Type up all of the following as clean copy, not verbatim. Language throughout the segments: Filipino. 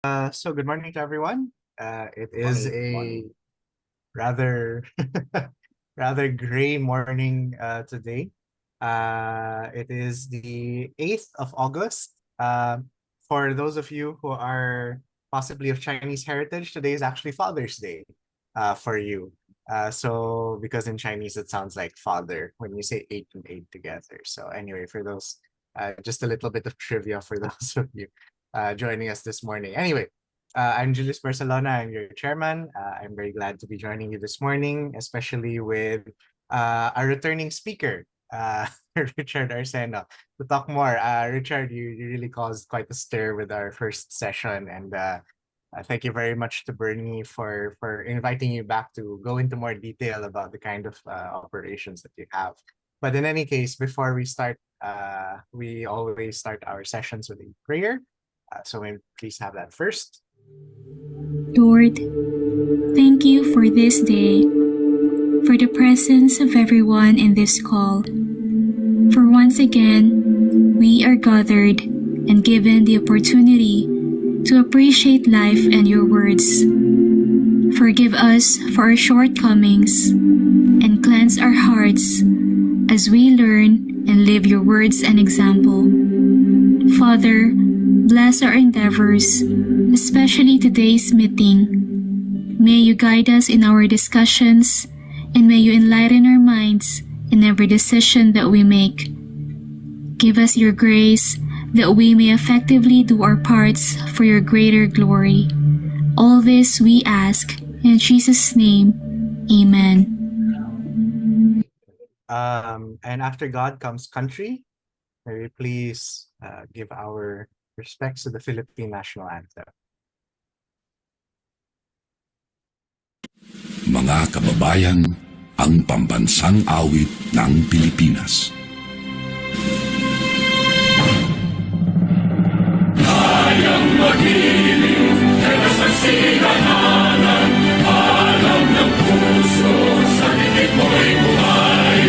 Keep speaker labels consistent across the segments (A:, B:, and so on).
A: So good morning to everyone. It is a rather rather gray morning today. It is the 8th of August. For those of you who are possibly of Chinese heritage, today is actually Father's Day for you. So because in Chinese it sounds like father when you say 8 and 8 together. So anyway, for those, just a little bit of trivia for those of you joining us this morning. Anyway, I'm Julius Barcelona. I'm your chairman. I'm very glad to be joining you this morning, especially with a returning speaker, Richard Arceno, to talk more. Richard, you really caused quite a stir with our first session, and thank you very much to Bernie for inviting you back to go into more detail about the kind of operations that you have. But in any case, before we start, we always start our sessions with a prayer. So may we please have that first.
B: Lord, thank you for this day, for the presence of everyone in this call. For once again, we are gathered and given the opportunity to appreciate life and your words. Forgive us for our shortcomings and cleanse our hearts as we learn and live your words and example. Father, bless our endeavors, especially today's meeting. May you guide us in our discussions, and may you enlighten our minds in every decision that we make. Give us your grace that we may effectively do our parts for your greater glory. All this we ask in Jesus' name. Amen.
A: And after God comes country. May we please give our respects to the Philippine national anthem.
C: Mga kababayan, ang pambansang awit ng Pilipinas. Kayang magiliw, kaya sa sigahanan, alam ng puso, sa titig mo'y buhay.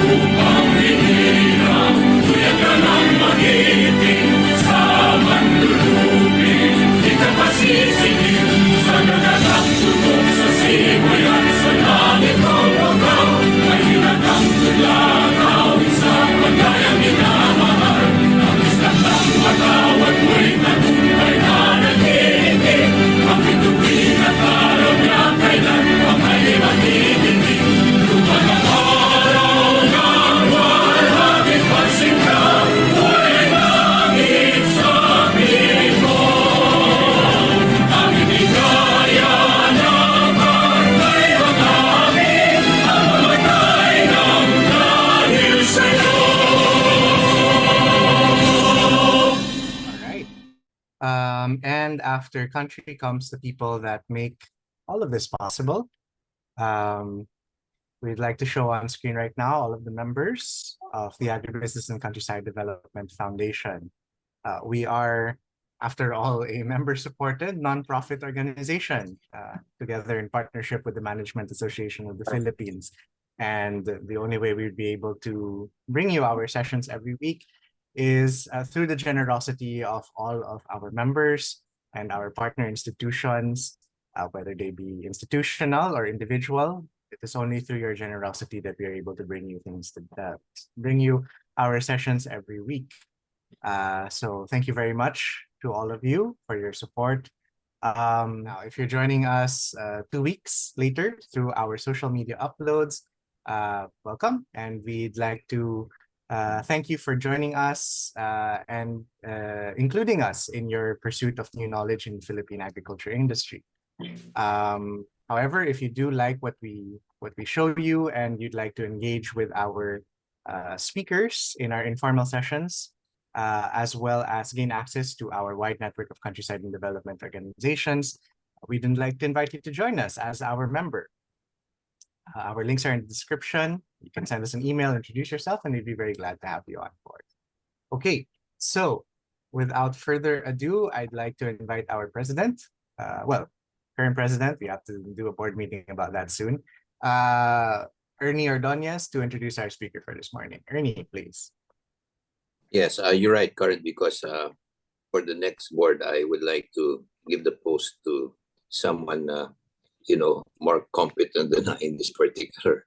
C: Upang hinirang, tuyag ka ng magiting, sa manlulupin, di ka pasisigil, sa nagatang tutok sa simoy at sa langit o lugaw, ay hinatang tulagaw, isang pagkayang minamahal, ang isang ng matawad mo'y tagumpay na nag-iibig, ang bituin at araw niya kailan pang ay magiging, lupa ng araw na walhagit pagsingkaw, uli langit sa biko, ang ibigaya ng pagkay ang amin, ang mamatay ng dahil sa'yo.
A: All right. And after country comes the people that make all of this possible. We'd like to show on screen right now all of the members of the Agribusiness and Countryside Development Foundation. We are, after all, a member-supported nonprofit organization, together in partnership with the Management Association of the Philippines. And the only way we'd be able to bring you our sessions every week is through the generosity of all of our members and our partner institutions, whether they be institutional or individual. It is only through your generosity that we are able to bring you things to bring you our sessions every week. So thank you very much to all of you for your support. Now, if you're joining us 2 weeks later through our social media uploads, welcome, and we'd like to thank you for joining us and including us in your pursuit of new knowledge in the Philippine agriculture industry. However, if you do like what we show you and you'd like to engage with our speakers in our informal sessions, as well as gain access to our wide network of countryside and development organizations, we'd like to invite you to join us as our member. Our links are in the description. You can send us an email, introduce yourself, and we'd be very glad to have you on board. Okay, so without further ado, I'd like to invite our president, current president, we have to do a board meeting about that soon, Ernie Ordonez, to introduce our speaker for this morning. Ernie, please.
D: Yes, you're right, Karen, because for the next board, I would like to give the post to someone, more competent than I in this particular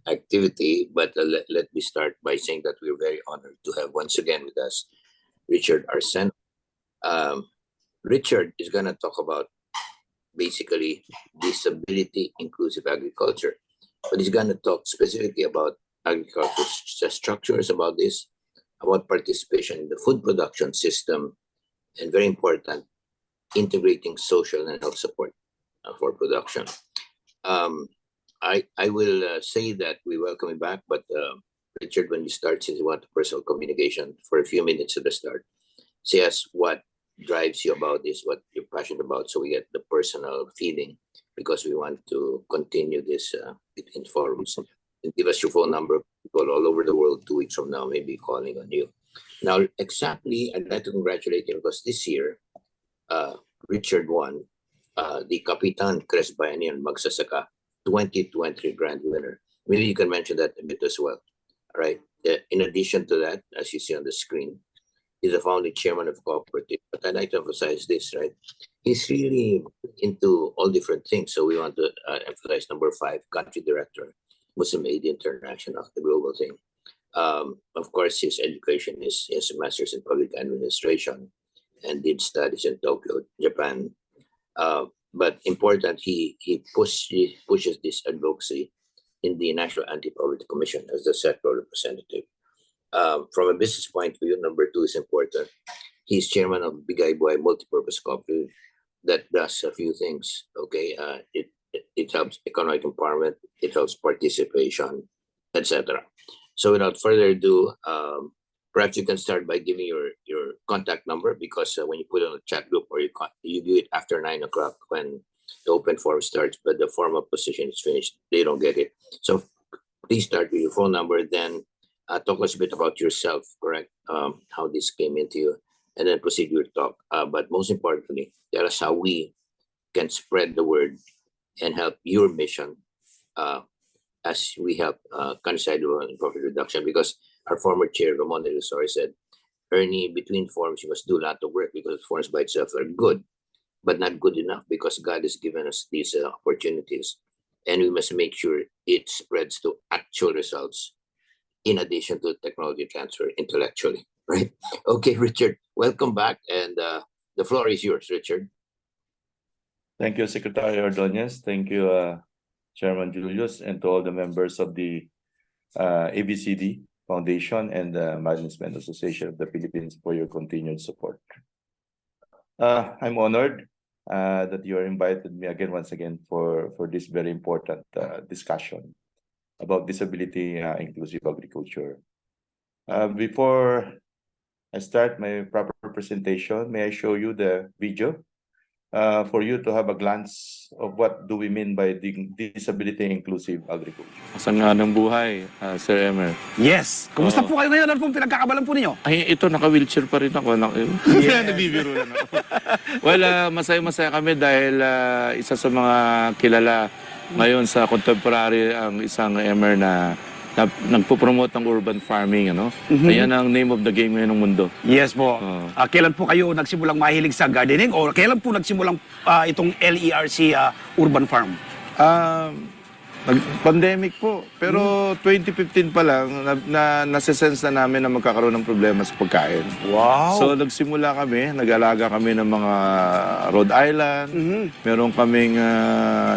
D: activity. But let me start by saying that we're very honored to have once again with us Richard Arceno. Richard is going to talk about basically disability inclusive agriculture, but he's going to talk specifically about agricultural structures, about this, about participation in the food production system, and very important, integrating social and health support for production. I will say that we welcome you back, but Richard, when you start, since you want personal communication for a few minutes at the start, say us what drives you about this, what you're passionate about, so we get the personal feeling, because we want to continue this between forums. And give us your phone number. People all over the world 2 weeks from now may be calling on you. Now, exactly, I'd like to congratulate you because this year, Richard won the Kapitan Kress Bayaning Magsasaka 2023 grand winner. Maybe you can mention that a bit as well. All right. In addition to that, as you see on the screen, he's the founding chairman of Cooperative. But I'd like to emphasize this, right? He's really into all different things. So we want to emphasize number 5, country director, Muslim Aid International, the global thing. Of course, his education is he has a master's in public administration and did studies in Tokyo, Japan. But important, he pushes this advocacy in the National Anti-Poverty Commission as the sectoral representative. From a business point of view, number 2 is important. He's chairman of Bigay, Buhay, Multipurpose Cooperative that does a few things. Okay, it helps economic empowerment, it helps participation, etc. So without further ado, perhaps you can start by giving your contact number, because when you put it on a chat group, or you do it after 9 o'clock when the open forum starts, but the formal position is finished, they don't get it. So please start with your phone number, then talk us a bit about yourself, correct? How this came into you, and then proceed with your talk. But most importantly, tell us how we can spread the word and help your mission as we help countryside development and profit reduction. Because our former chair, Ramon de Lusor, said, Ernie, between forms, you must do a lot of work, because forms by itself are good, but not good enough, because God has given us these opportunities. And we must make sure it spreads to actual results, in addition to technology transfer intellectually, right? Okay, Richard, welcome back. And the floor is yours, Richard.
E: Thank you, Secretary Ordonez. Thank you, Chairman Julius, and to all the members of the ABCD Foundation and the Management Association of the Philippines for your continued support. I'm honored that you invited me once again for this very important discussion about disability inclusive agriculture. Before I start my proper presentation, may I show you the video for you to have a glance of what do we mean by disability inclusive agriculture.
F: Saan nga ng buhay, Sir Emer?
G: Yes. Kumusta
F: Oo.
G: po kayo ngayon? Ano pong pinagkakabalan po ninyo?
F: Ay, ito, naka-wheelchair pa rin ako.
G: Yeah.
F: Nabibiro lang ako. Well, masaya-masaya kami dahil isa sa mga kilala ngayon sa contemporary ang isang Emer na nagpo-promote ng urban farming, ano? Ayan ang name of the game ngayon ng mundo.
G: Yes po.
F: Oo.
G: Kailan po kayo nagsimulang mahilig sa gardening, o kailan po nagsimulang itong LERC urban farm?
F: Pandemic po. Pero 2015 pa lang, nasa-sense na namin na magkakaroon ng problema sa pagkain.
G: Wow.
F: So nagsimula kami, nag-alaga kami ng mga Rhode Island, meron kaming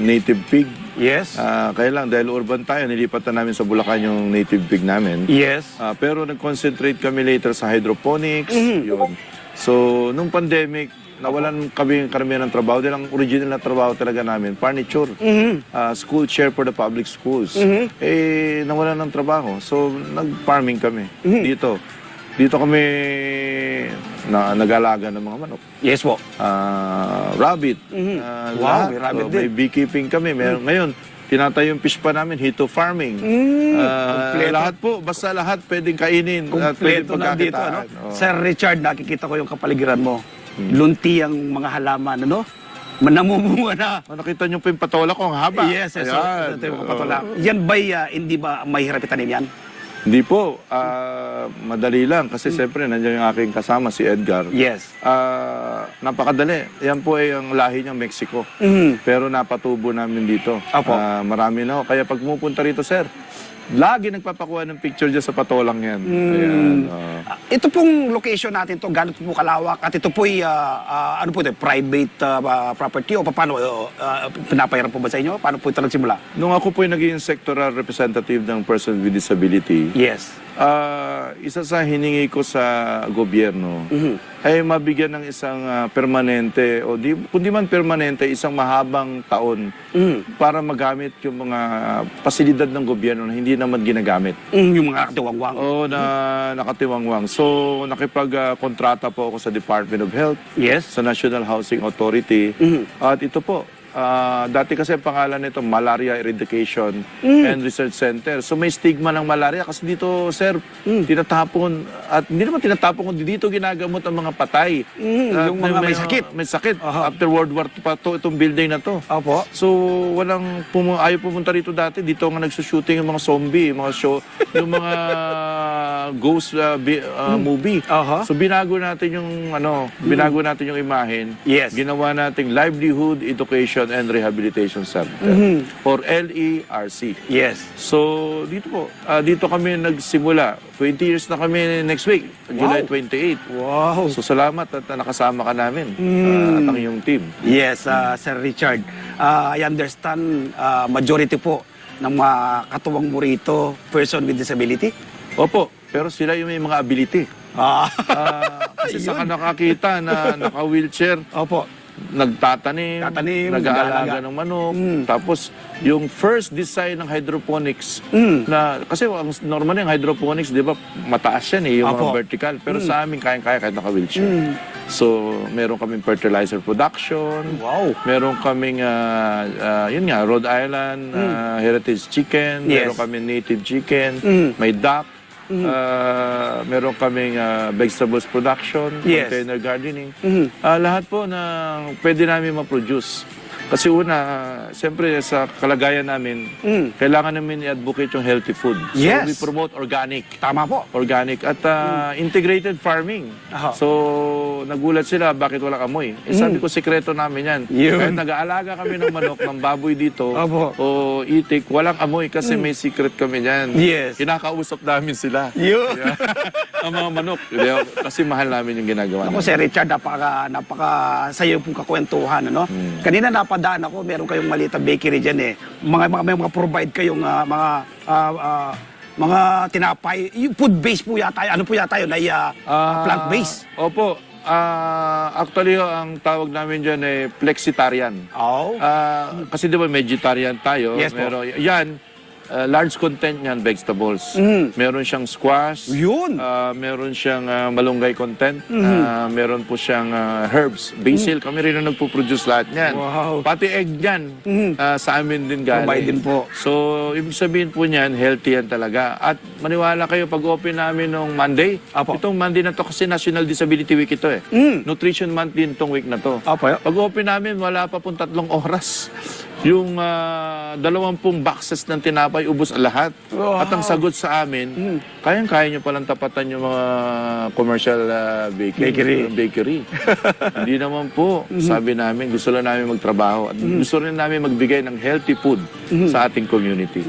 F: native pig.
G: Yes.
F: Kaya lang, dahil urban tayo, nilipat na namin sa Bulacan yung native pig namin.
G: Yes.
F: Pero nag-concentrate kami later sa hydroponics. Yun. So, nung pandemic, nawalan kami karamihan ng trabaho. Dahil ang original na trabaho talaga namin, furniture. School chair for the public schools. Nawalan ng trabaho. So, nag-farming kami dito. Dito kami nag-alaga ng mga manok.
G: Yes po.
F: Rabbit.
G: Wow, may rabbit din.
F: May beekeeping kami. Ngayon, tinatayo yung fish pa namin, hito farming. Lahat po, basta lahat pwedeng kainin.
G: Kompleto na dito, ano? Sir Richard, nakikita ko yung kapaligiran mo. Lunti ang mga halaman, ano? Namumunga na.
F: Nakita niyo po yung patola ko, ang haba.
G: Yes, yes. Ito yung patola. Yan ba'y hindi ba mahirap itanim yan?
F: Hindi po, madali lang kasi siyempre nandiyan yung aking kasama si Edgar.
G: Yes.
F: Napakadali. Yan po ay ang lahi niyang Mexico. Pero napatubo namin dito.
G: Opo.
F: Marami na ho. Kaya pag pumupunta rito, sir, lagi nagpapakuha ng picture dyan sa patolang yan. Ayan,
G: Ito pong location natin to, gano'n po kalawak at ito po'y ano po ito, private property o paano pinapayaran po ba sa inyo? Paano po ito nagsimula?
F: Nung ako po ay naging sectoral representative ng person with disability,
G: Yes.
F: isa sa hiningi ko sa gobyerno ay mabigyan ng isang permanente o kundi man permanente, isang mahabang taon para magamit yung mga pasilidad ng gobyerno na hindi naman ginagamit.
G: Yung mga katiwangwang.
F: Oo, na nakatiwangwang. So, nakipag-kontrata po ako sa Department of Health,
G: Yes.
F: sa National Housing Authority. At ito po, dati kasi ang pangalan nito, Malaria Eradication and Research Center. So may stigma ng malaria kasi dito, sir, tinatapon, at hindi naman tinatapon, kundi dito ginagamot ang mga patay.
G: Yung mga may sakit.
F: May sakit. After World War II pa to, itong building na to.
G: Opo.
F: So, ayaw pumunta rito dati. Dito nga nagsushooting yung mga zombie, yung mga show, yung mga ghost movie. So, binago natin yung imahen.
G: Yes.
F: Ginawa nating livelihood, education, and rehabilitation center. Or LERC.
G: Yes.
F: So, dito kami nagsimula. 20 years na kami next week, July 28.
G: Wow.
F: So, salamat at nakasama ka namin at ang iyong team.
G: Yes, Sir Richard. I understand majority po ng mga katuwang mo rito, person with disability.
F: Opo, pero sila yung may mga ability. Kasi saka nakakita na naka-wheelchair,
G: Opo.
F: nagtatanim, nag-aalaga
G: nag-aalaga.
F: ng manok. Tapos, yung first design ng hydroponics, na, kasi normal yung hydroponics, di ba, mataas yan yung mga
G: Apo.
F: vertical. Pero sa amin, kayang-kaya kahit naka-wheelchair. So, meron kaming fertilizer production.
G: Wow.
F: Meron kaming, yun nga, Rhode Island, heritage chicken.
G: Yes.
F: Meron kaming native chicken. May duck. Meron kaming vegetables production,
G: Yes.
F: container gardening. Lahat po na pwede namin ma-produce. Kasi una, siyempre sa kalagayan namin, kailangan namin i-advocate yung healthy food. So
G: Yes.
F: we promote organic.
G: Tama po.
F: Organic at integrated farming.
G: Aha.
F: So nagulat sila bakit walang amoy. Sabi ko, sekreto namin yan.
G: Yun.
F: Kahit nag-aalaga kami ng manok, ng baboy dito,
G: Opo.
F: o itik, walang amoy kasi may secret kami yan.
G: Yes.
F: Kinakausap namin sila.
G: Yun.
F: Ang mga manok. Kasi mahal namin yung ginagawa
G: Ako,
F: namin.
G: Sir Richard, napaka sayo pong kakwentuhan, ano? Kanina napadaan ako, meron kayong maliit na bakery dyan eh. May mga provide kayong mga tinapay. Yung food-based po yata, ano po yata yun, ay plant-based.
F: Opo. Actually, ang tawag namin dyan ay flexitarian.
G: Oh.
F: Kasi di ba vegetarian tayo?
G: Yes po.
F: Yan, large content niyan, vegetables. Meron siyang squash.
G: Yun.
F: Meron siyang malunggay content. Meron po siyang herbs, basil. Kami rin ang nagpo-produce lahat niyan.
G: Wow.
F: Pati egg niyan, sa amin din galing.
G: Provide din po.
F: So, ibig sabihin po niyan, healthy yan talaga. At maniwala kayo, pag-open namin nung Monday,
G: Apo.
F: itong Monday na to kasi National Disability Week ito eh. Nutrition Month din itong week na to.
G: Opo.
F: Pag-open namin, wala pa pong 3 oras. Yung 20 boxes ng tinapay, ubos lahat.
G: Wow.
F: At ang sagot sa amin, kayang-kaya nyo palang tapatan yung mga commercial bakery. Hindi naman po. Sabi namin, gusto lang namin magtrabaho. At gusto rin namin magbigay ng healthy food sa ating community.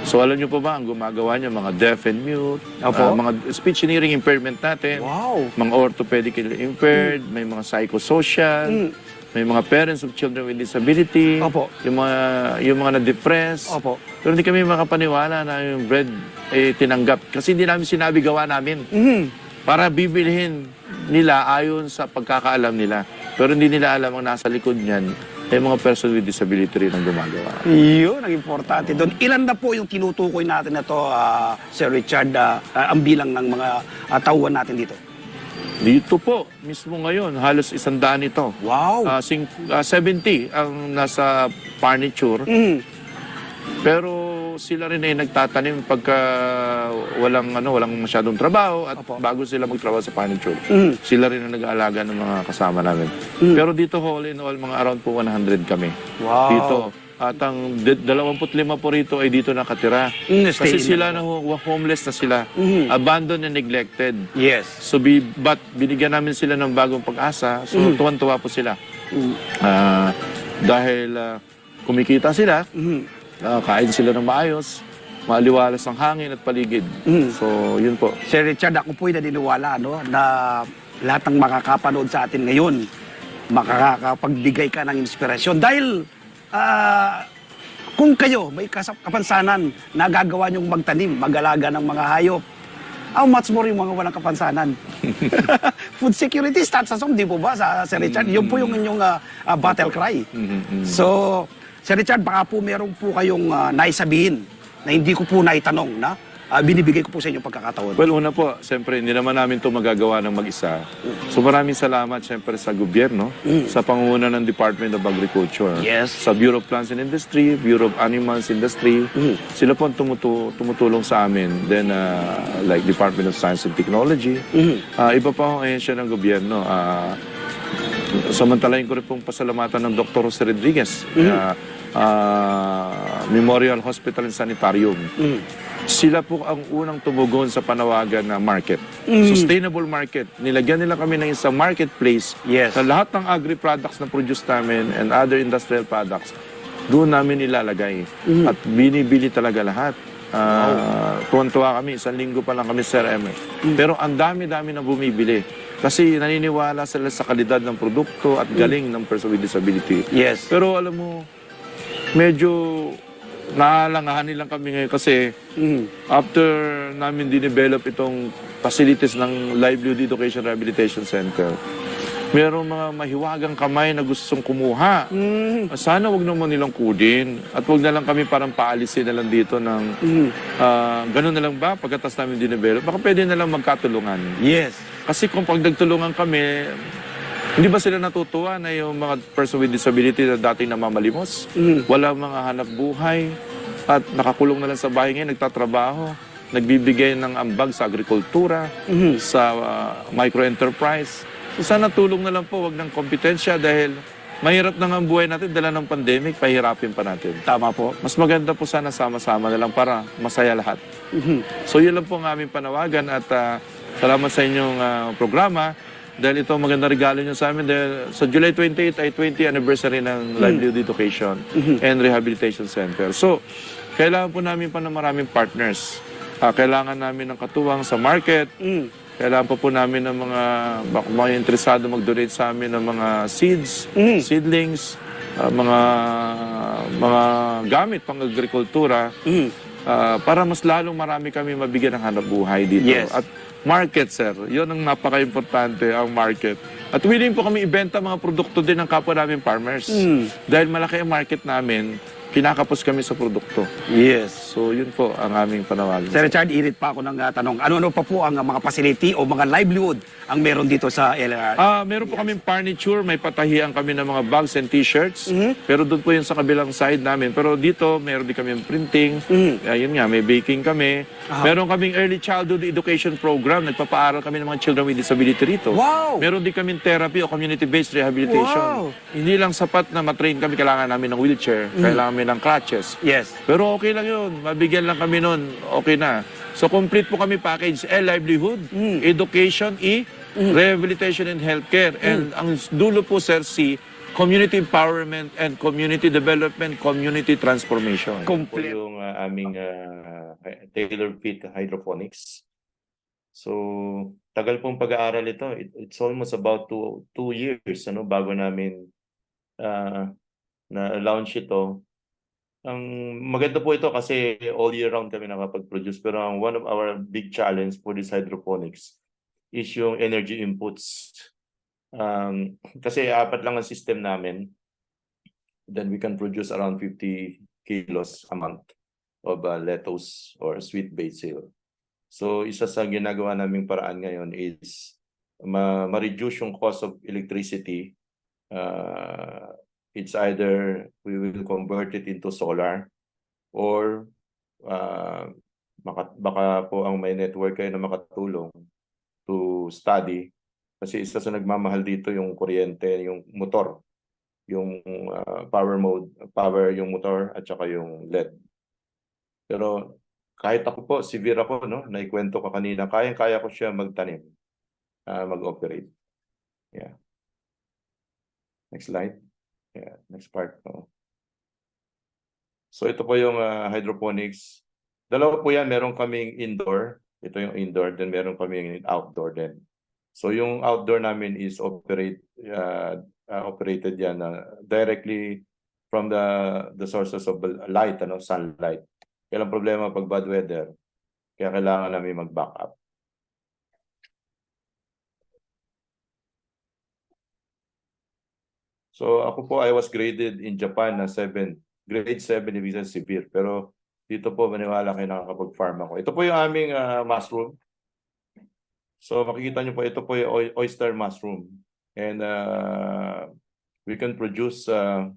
F: So alam nyo pa ba, ang gumagawa nyo, mga deaf and mute,
G: Opo.
F: mga speech and hearing impairment natin,
G: Wow.
F: mga orthopedically impaired, may mga psychosocial, may mga parents of children with disability,
G: Opo.
F: yung mga na-depress.
G: Opo.
F: Pero hindi kami makapaniwala na yung bread tinanggap. Kasi hindi namin sinabi gawa namin. Para bibilhin nila ayon sa pagkakaalam nila. Pero hindi nila alam ang nasa likod niyan ay mga person with disability rin ang gumagawa.
G: Yun, ang importante doon. Ilan na po yung tinutukoy natin na to, Sir Richard, ang bilang ng mga tauhan natin dito?
F: Dito po, mismo ngayon, halos 100 ito.
G: Wow.
F: 70 ang nasa furniture. Pero sila rin ay nagtatanim pagka walang masyadong trabaho at
G: Opo.
F: bago sila magtrabaho sa furniture. Sila rin ang nag-aalaga ng mga kasama namin. Pero dito all in all, mga around po 100 kami.
G: Wow.
F: Dito. At ang 25 po rito ay dito nakatira. Kasi sila na homeless na sila. Abandoned and neglected.
G: Yes.
F: So but binigyan namin sila ng bagong pag-asa. So tuwan-tuwa po sila. Dahil kumikita sila, kain sila ng maayos, maliwalas ang hangin at paligid. So yun po.
G: Sir Richard, ako po'y naniniwala na lahat ng makakapanood sa atin ngayon, makakapagbigay ka ng inspirasyon. Dahil kung kayo may kapansanan na gagawa niyong magtanim, mag-alaga ng mga hayop, how much more yung mga walang kapansanan? Food security starts sa di po ba, Sir Richard? Yun po yung inyong battle cry. So, Sir Richard, baka po meron po kayong naisabihin na hindi ko po naitanong na binibigay ko po sa inyong pagkakataon.
F: Well, una po, siyempre, hindi naman namin ito magagawa ng mag-isa. So maraming salamat, siyempre, sa gobyerno, sa pangunguna ng Department of Agriculture,
G: Yes.
F: sa Bureau of Plants and Industry, Bureau of Animals Industry. Sila po ang tumutulong sa amin. Then, like Department of Science and Technology. Iba pa ang ahensya ng gobyerno. Samantalahin ko rin pong pasalamatan ng Dr. Jose Rodriguez, Memorial Hospital and Sanitarium. Sila po ang unang tumugon sa panawagan na market. Sustainable market. Nilagyan nila kami ng isang marketplace sa lahat ng agri-products na produce namin and other industrial products. Doon namin ilalagay. At binibili talaga lahat. Tuwan-tuwa kami. 1 linggo pa lang kami sa RMF. Pero ang dami-dami na bumibili. Kasi naniniwala sila sa kalidad ng produkto at galing ng person with disability.
G: Yes.
F: Pero alam mo, medyo naalangahan lang kami ngayon kasi after namin dinevelop itong facilities ng Livelihood Education Rehabilitation Center, merong mga mahiwagang kamay na gustong kumuha. Sana wag naman nilang kudin at wag na lang kami parang paalisin na lang dito ng ganun na lang ba pagkatas namin dinevelop. Baka pwede na lang magkatulungan.
G: Yes.
F: Kasi kung pag nagtulungan kami, hindi ba sila natutuwa na yung mga person with disability na dating namamalimos? Wala mga hanap buhay at nakakulong na lang sa bahay ngayon, nagtatrabaho, nagbibigay ng ambag sa agrikultura, sa micro-enterprise. So sana tulong na lang po, wag ng kompetensya dahil mahirap na nga ang buhay natin dala ng pandemic, pahirapin pa natin.
G: Tama po.
F: Mas maganda po sana sama-sama na lang para masaya lahat. So yun lang po ang aming panawagan at salamat sa inyong programa. Dahil ito maganda regalo nyo sa amin dahil sa July 28 ay 20th anniversary ng Livelihood Education and Rehabilitation Center. So, kailangan po namin pa ng maraming partners. Kailangan namin ng katuwang sa market. Kailangan po namin ng mga interesado mag-donate sa amin ng mga seeds, seedlings, mga gamit pang agrikultura para mas lalong marami kami mabigyan ng hanap buhay dito.
G: Yes.
F: At market, sir. Yun ang napaka-importante, ang market. At willing po kami ibenta mga produkto din ng kapwa namin farmers. Dahil malaki ang market namin, kinakapos kami sa produkto.
G: Yes.
F: So, yun po ang aming panawagan.
G: Sir Richard, irit pa ako ng tanong. Ano-ano pa po ang mga facility o mga livelihood ang meron dito sa LRR?
F: Meron po kaming furniture, may patahian kami ng mga bags and t-shirts. Pero doon po yun sa kabilang side namin. Pero dito, meron din kami printing. Ayun nga, may baking kami. Meron kaming early childhood education program. Nagpapaaral kami ng mga children with disability rito.
G: Wow!
F: Meron din kaming therapy o community-based rehabilitation.
G: Wow!
F: Hindi lang sapat na matrain kami, kailangan namin ng wheelchair, kailangan namin ng crutches.
G: Yes.
F: Pero okay lang yun. Mabigyan lang kami nun. Okay na. So complete po kami package. Livelihood, education, rehabilitation and healthcare. And ang dulo po, sir, community empowerment and community development, community transformation.
G: Complete.
F: Po yung aming tailor-fit hydroponics. So, tagal pong pag-aaral ito. It's almost about two years bago namin na-launch ito. Ang maganda po ito kasi all year round kami nakapag-produce. Pero one of our big challenge for this hydroponics is yung energy inputs. Kasi 4 lang ang system namin. Then we can produce around 50 kilos a month of lettuce or sweet basil. So isa sa ginagawa naming paraan ngayon is ma-reduce yung cost of electricity. It's either we will convert it into solar or baka po ang may network kayo na makatulong to study. Kasi isa sa nagmamahal dito yung kuryente, yung motor.
E: yung power yung motor at saka yung LED. Pero kahit ako po, severe ako, no? Naikwento ko kanina, kaya ko siya magtanim, mag-operate. Yeah. Next slide. Yeah, next part. No? So ito po yung hydroponics. Dalawa po yan, meron kaming indoor. Ito yung indoor, then meron kaming outdoor din. So yung outdoor namin is operated yan directly from the sources of light, sunlight. Kaya lang problema pag bad weather, kaya kailangan namin mag-backup. So ako po, I was graded in Japan na 7. Grade 7 ibig sabihin severe. Pero dito po, maniwala kayo nakakapag-farm ako. Ito po yung aming mushroom. So makikita nyo po, ito po yung oyster mushroom. And we can produce 300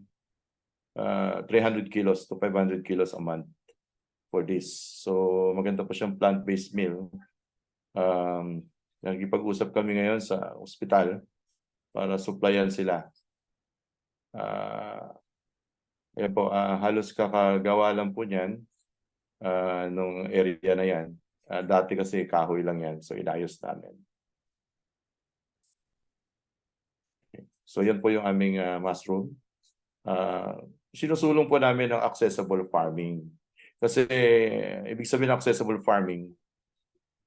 E: kilos to 500 kilos a month for this. So maganda po siyang plant-based meal. Nagipag-usap kami ngayon sa ospital para supplyan sila. Ayan po, halos kakagawa lang po niyan nung area na yan. Dati kasi kahoy lang yan, so inayos namin. Okay. So yan po yung aming mushroom. Sinusulong po namin ang accessible farming. Kasi ibig sabihin ng accessible farming,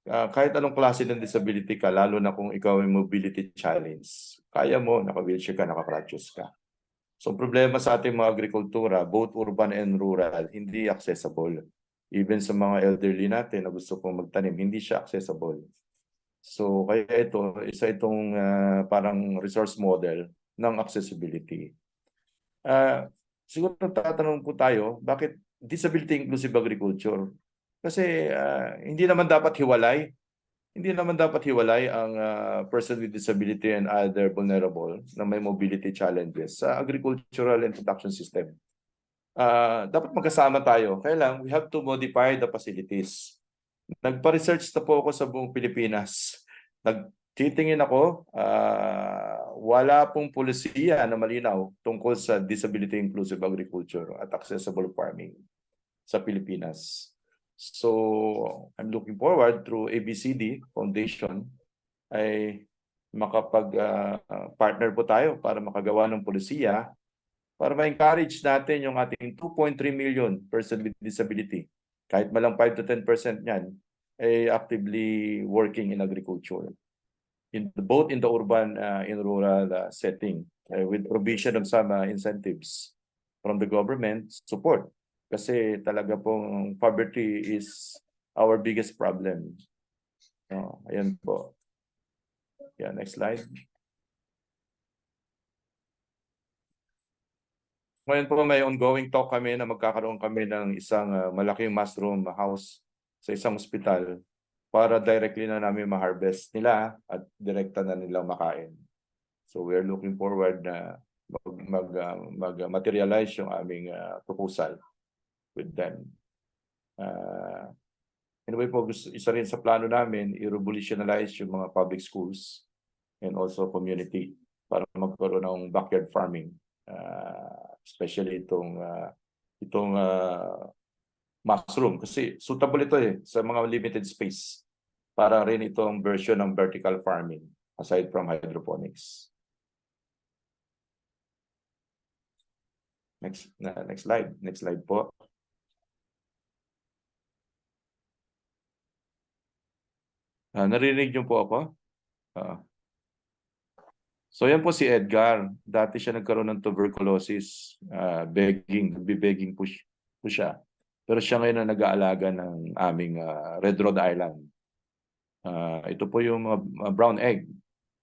E: kahit anong klase ng disability ka, lalo na kung ikaw ay mobility challenge, kaya mo, naka-wheelchair ka, naka-crutches ka. So problema sa ating mga agrikultura, both urban and rural, hindi accessible. Even sa mga elderly natin na gusto pong magtanim, hindi siya accessible. So kaya isa itong parang resource model ng accessibility. Siguro tatanong po tayo, bakit disability inclusive agriculture? Kasi hindi naman dapat hiwalay. Hindi naman dapat hiwalay ang person with disability and other vulnerable na may mobility challenges sa agricultural and production system. Dapat magkasama tayo. Kaya lang, we have to modify the facilities. Nagpa-research na po ako sa buong Pilipinas. Nagtitingin ako, wala pong polisiya na malinaw tungkol sa disability inclusive agriculture at accessible farming sa Pilipinas. So, I'm looking forward through ABCD Foundation ay makapag-partner po tayo para makagawa ng polisiya para ma-encourage natin yung ating 2.3 million person with disability. Kahit malang 5 to 10% niyan ay actively working in agriculture. Both in the urban and rural setting with provision of some incentives from the government support. Kasi talaga pong poverty is our biggest problem. Ayan po. Yeah, next slide. Ngayon po may ongoing talk kami na magkakaroon kami ng isang malaking mushroom house sa isang ospital para directly na namin ma-harvest nila at direkta na nilang makain. So we're looking forward na mag-materialize yung aming proposal with them. Anyway po, isa rin sa plano namin, i-revolutionize yung mga public schools and also community para magkaroon ng backyard farming. Especially itong mushroom kasi suitable ito sa mga limited space para rin itong version ng vertical farming aside from hydroponics. Next slide po. Narinig niyo po ako? So yan po si Edgar. Dati siya nagkaroon ng tuberculosis, begging po siya. Pero siya ngayon na nag-aalaga ng aming Red Rhode Island. Ito po yung brown egg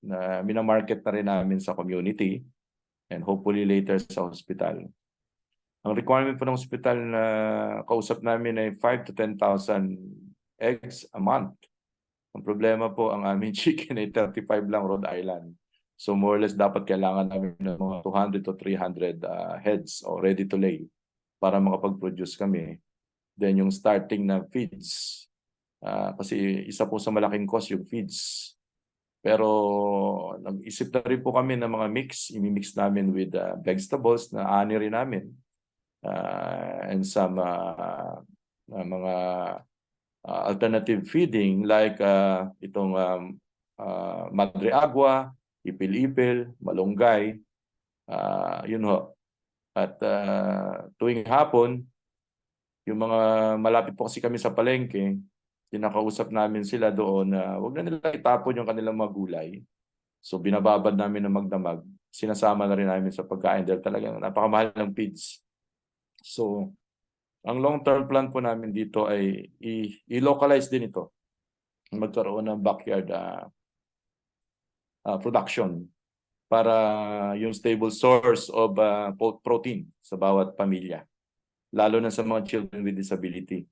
E: na minamarket na rin namin sa community and hopefully later sa hospital. Ang requirement po ng hospital na kausap namin ay 5 to 10,000 eggs a month. Ang problema po, ang aming chicken ay 35 lang Rhode Island. So more or less dapat kailangan namin ng mga 200 to 300 heads or ready to lay para makapag-produce kami. Then yung starting na feeds, kasi isa po sa malaking cost yung feeds. Pero nag-isip na rin po kami ng mga mix. Imi-mix namin with vegetables na ani rin namin. And some mga alternative feeding like itong madre agua, ipil-ipil, malunggay, yun ho. At tuwing hapon, yung mga malapit po kasi kami sa palengke, kinakausap namin sila doon na huwag na nila itapon yung kanilang mga gulay. So binababad namin ng magdamag. Sinasama na rin namin sa pagkain dahil talagang napakamahal ng feeds. So ang long-term plan po namin dito ay i-localize din ito. Magkaroon ng backyard production para yung stable source of protein sa bawat pamilya. Lalo na sa mga children with disability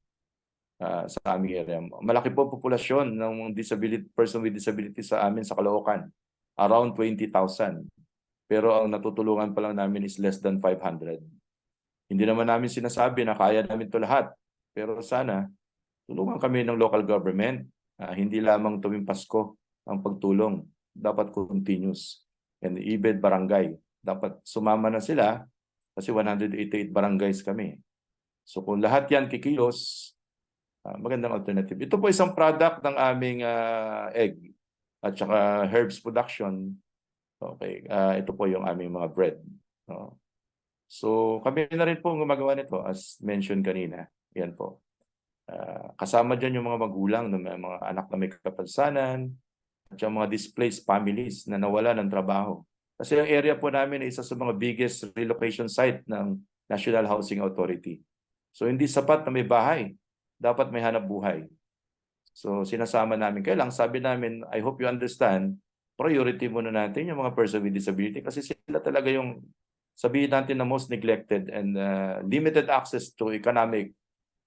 E: sa aming area. Malaki po populasyon ng person with disability sa amin sa Caloocan. Around 20,000. Pero ang natutulungan pa lang namin is less than 500. Hindi naman namin sinasabi na kaya namin ito lahat. Pero sana, tulungan kami ng local government. Hindi lamang tuwing Pasko ang pagtulong. Dapat continuous. And even barangay. Dapat sumama na sila kasi 188 barangays kami. So kung lahat yan kikilos, magandang alternative. Ito po isang product ng aming egg at saka herbs production. Okay, ito po yung aming mga bread. So kami na rin po gumagawa nito as mentioned kanina. Yan po. Kasama dyan yung mga magulang ng mga anak na may kapansanan at yung mga displaced families na nawala ng trabaho. Kasi ang area po namin ay isa sa mga biggest relocation site ng National Housing Authority. So hindi sapat na may bahay. Dapat may hanap buhay. So sinasama namin. Kaya lang sabi namin, I hope you understand, priority muna natin yung mga person with disability kasi sila talaga yung sabihin natin na most neglected and limited access to economic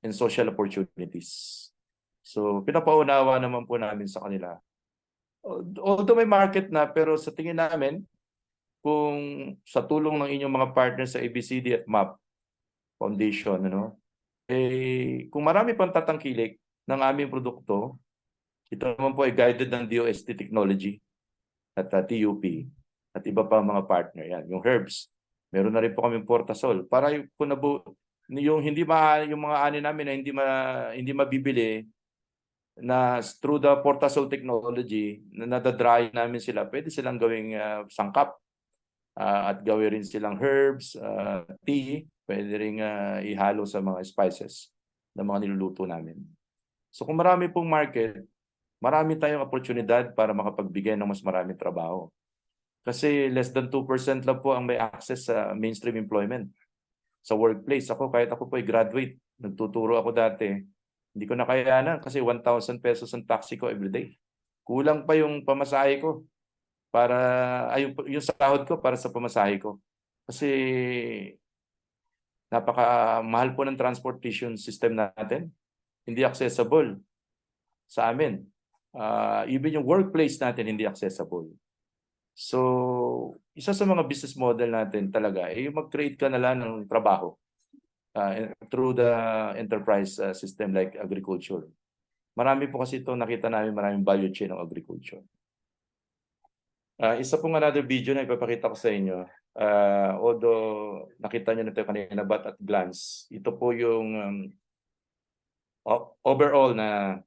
E: and social opportunities. So pinapaunawa naman po namin sa kanila. Although may market na, pero sa tingin namin, kung sa tulong ng inyong mga partners sa ABCD at MAP Foundation, kung marami pang tatangkilik ng aming produkto, ito naman po ay guided ng DOST Technology at TUP at iba pa mga partner. Yan, yung herbs. Meron na rin po kaming portasol para yung yung mga ani namin na hindi mabibili na through the portasol technology na nadadry namin sila, pwede silang gawing sangkap at gawin rin silang herbs, tea, pwede rin ihalo sa mga spices na mga niluluto namin. So kung marami pong market, marami tayong oportunidad para makapagbigay ng mas maraming trabaho. Kasi less than 2% lang po ang may access sa mainstream employment. Sa workplace, kahit ako po ay graduate, nagtuturo ako dati, hindi ko nakayanan kasi 1,000 pesos ang taxi ko everyday. Kulang pa yung pamasahe ko para yung sahod ko para sa pamasahe ko. Kasi napakamahal po ng transportation system natin. Hindi accessible sa amin. Even yung workplace natin hindi accessible. So, isa sa mga business model natin talaga ay mag-create ka na lang ng trabaho through the enterprise system like agriculture. Marami po kasi ito, nakita namin maraming value chain ng agriculture. Isa pong another video na ipapakita ko sa inyo. Although nakita nyo na ito kanina but at glance, ito po yung overall na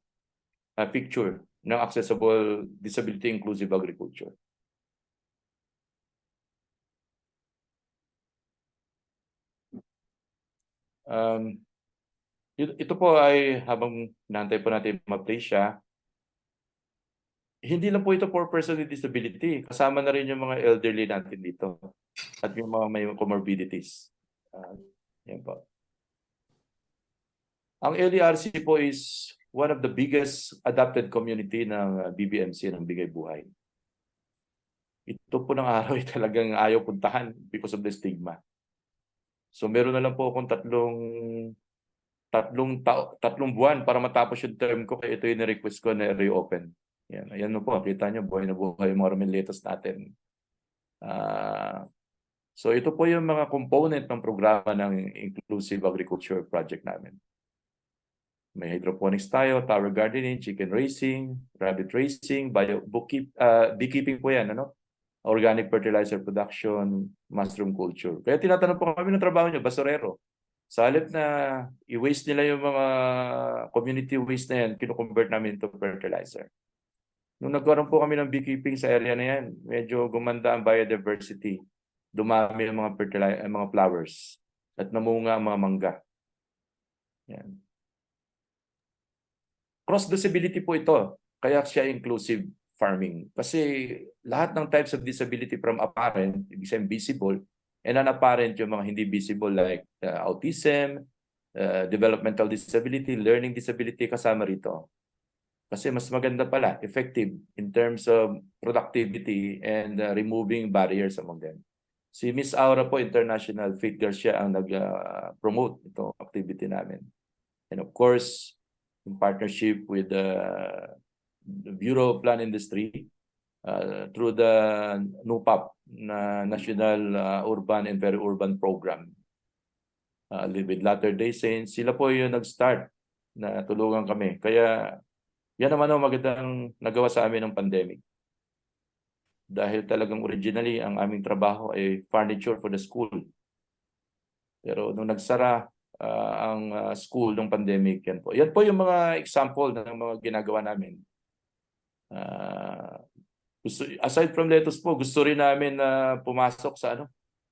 E: picture ng accessible disability inclusive agriculture. Ito po ay habang naantay po natin ma-play siya, hindi lang po ito for person with disability. Kasama na rin yung mga elderly natin dito at yung mga may comorbidities. Yan po. Ang LERC po is one of the biggest adopted community ng BBMC ng Bigay Buhay. Ito po ng araw ay talagang ayaw puntahan because of the stigma. So meron na lang po akong tatlong buwan para matapos yung term ko, kaya ito yung request ko na reopen. Ayan mo po, kita nyo, buhay na buhay yung mga latest natin. So ito po yung mga component ng programa ng Inclusive Agriculture Project namin. May hydroponics tayo, tower gardening, chicken raising, rabbit raising, beekeeping po yan, ano? Organic fertilizer production, mushroom culture. Kaya tinatanong po kami ng trabaho nyo, basurero. Sa halip na i-waste nila yung mga community waste na yan, kino-convert namin into fertilizer. Nung nagkaroon po kami ng beekeeping sa area na yan, medyo gumanda ang biodiversity. Dumami ang mga flowers at namunga ang mga mangga. Yan. Cross-disability po ito, kaya siya inclusive farming. Kasi lahat ng types of disability from apparent, ibig sabihin visible, and unapparent yung mga hindi visible like autism, developmental disability, learning disability kasama rito. Kasi mas maganda pala, effective in terms of productivity and removing barriers among them. Si Miss Aura po, international fit girl siya ang nag-promote itong activity namin. And of course, in partnership with the Bureau of Plan Industry through the NUPAP, National Urban and Peri-Urban Program. With Latter-day Saints, sila po yung nag-start na tulungan kami. Kaya yan naman ang magandang nagawa sa amin ng pandemic. Dahil talagang originally ang aming trabaho ay furniture for the school. Pero nung nagsara ang school ng pandemic, yan po. Yan po yung mga example ng mga ginagawa namin. Aside from lettuce po, gusto rin namin na pumasok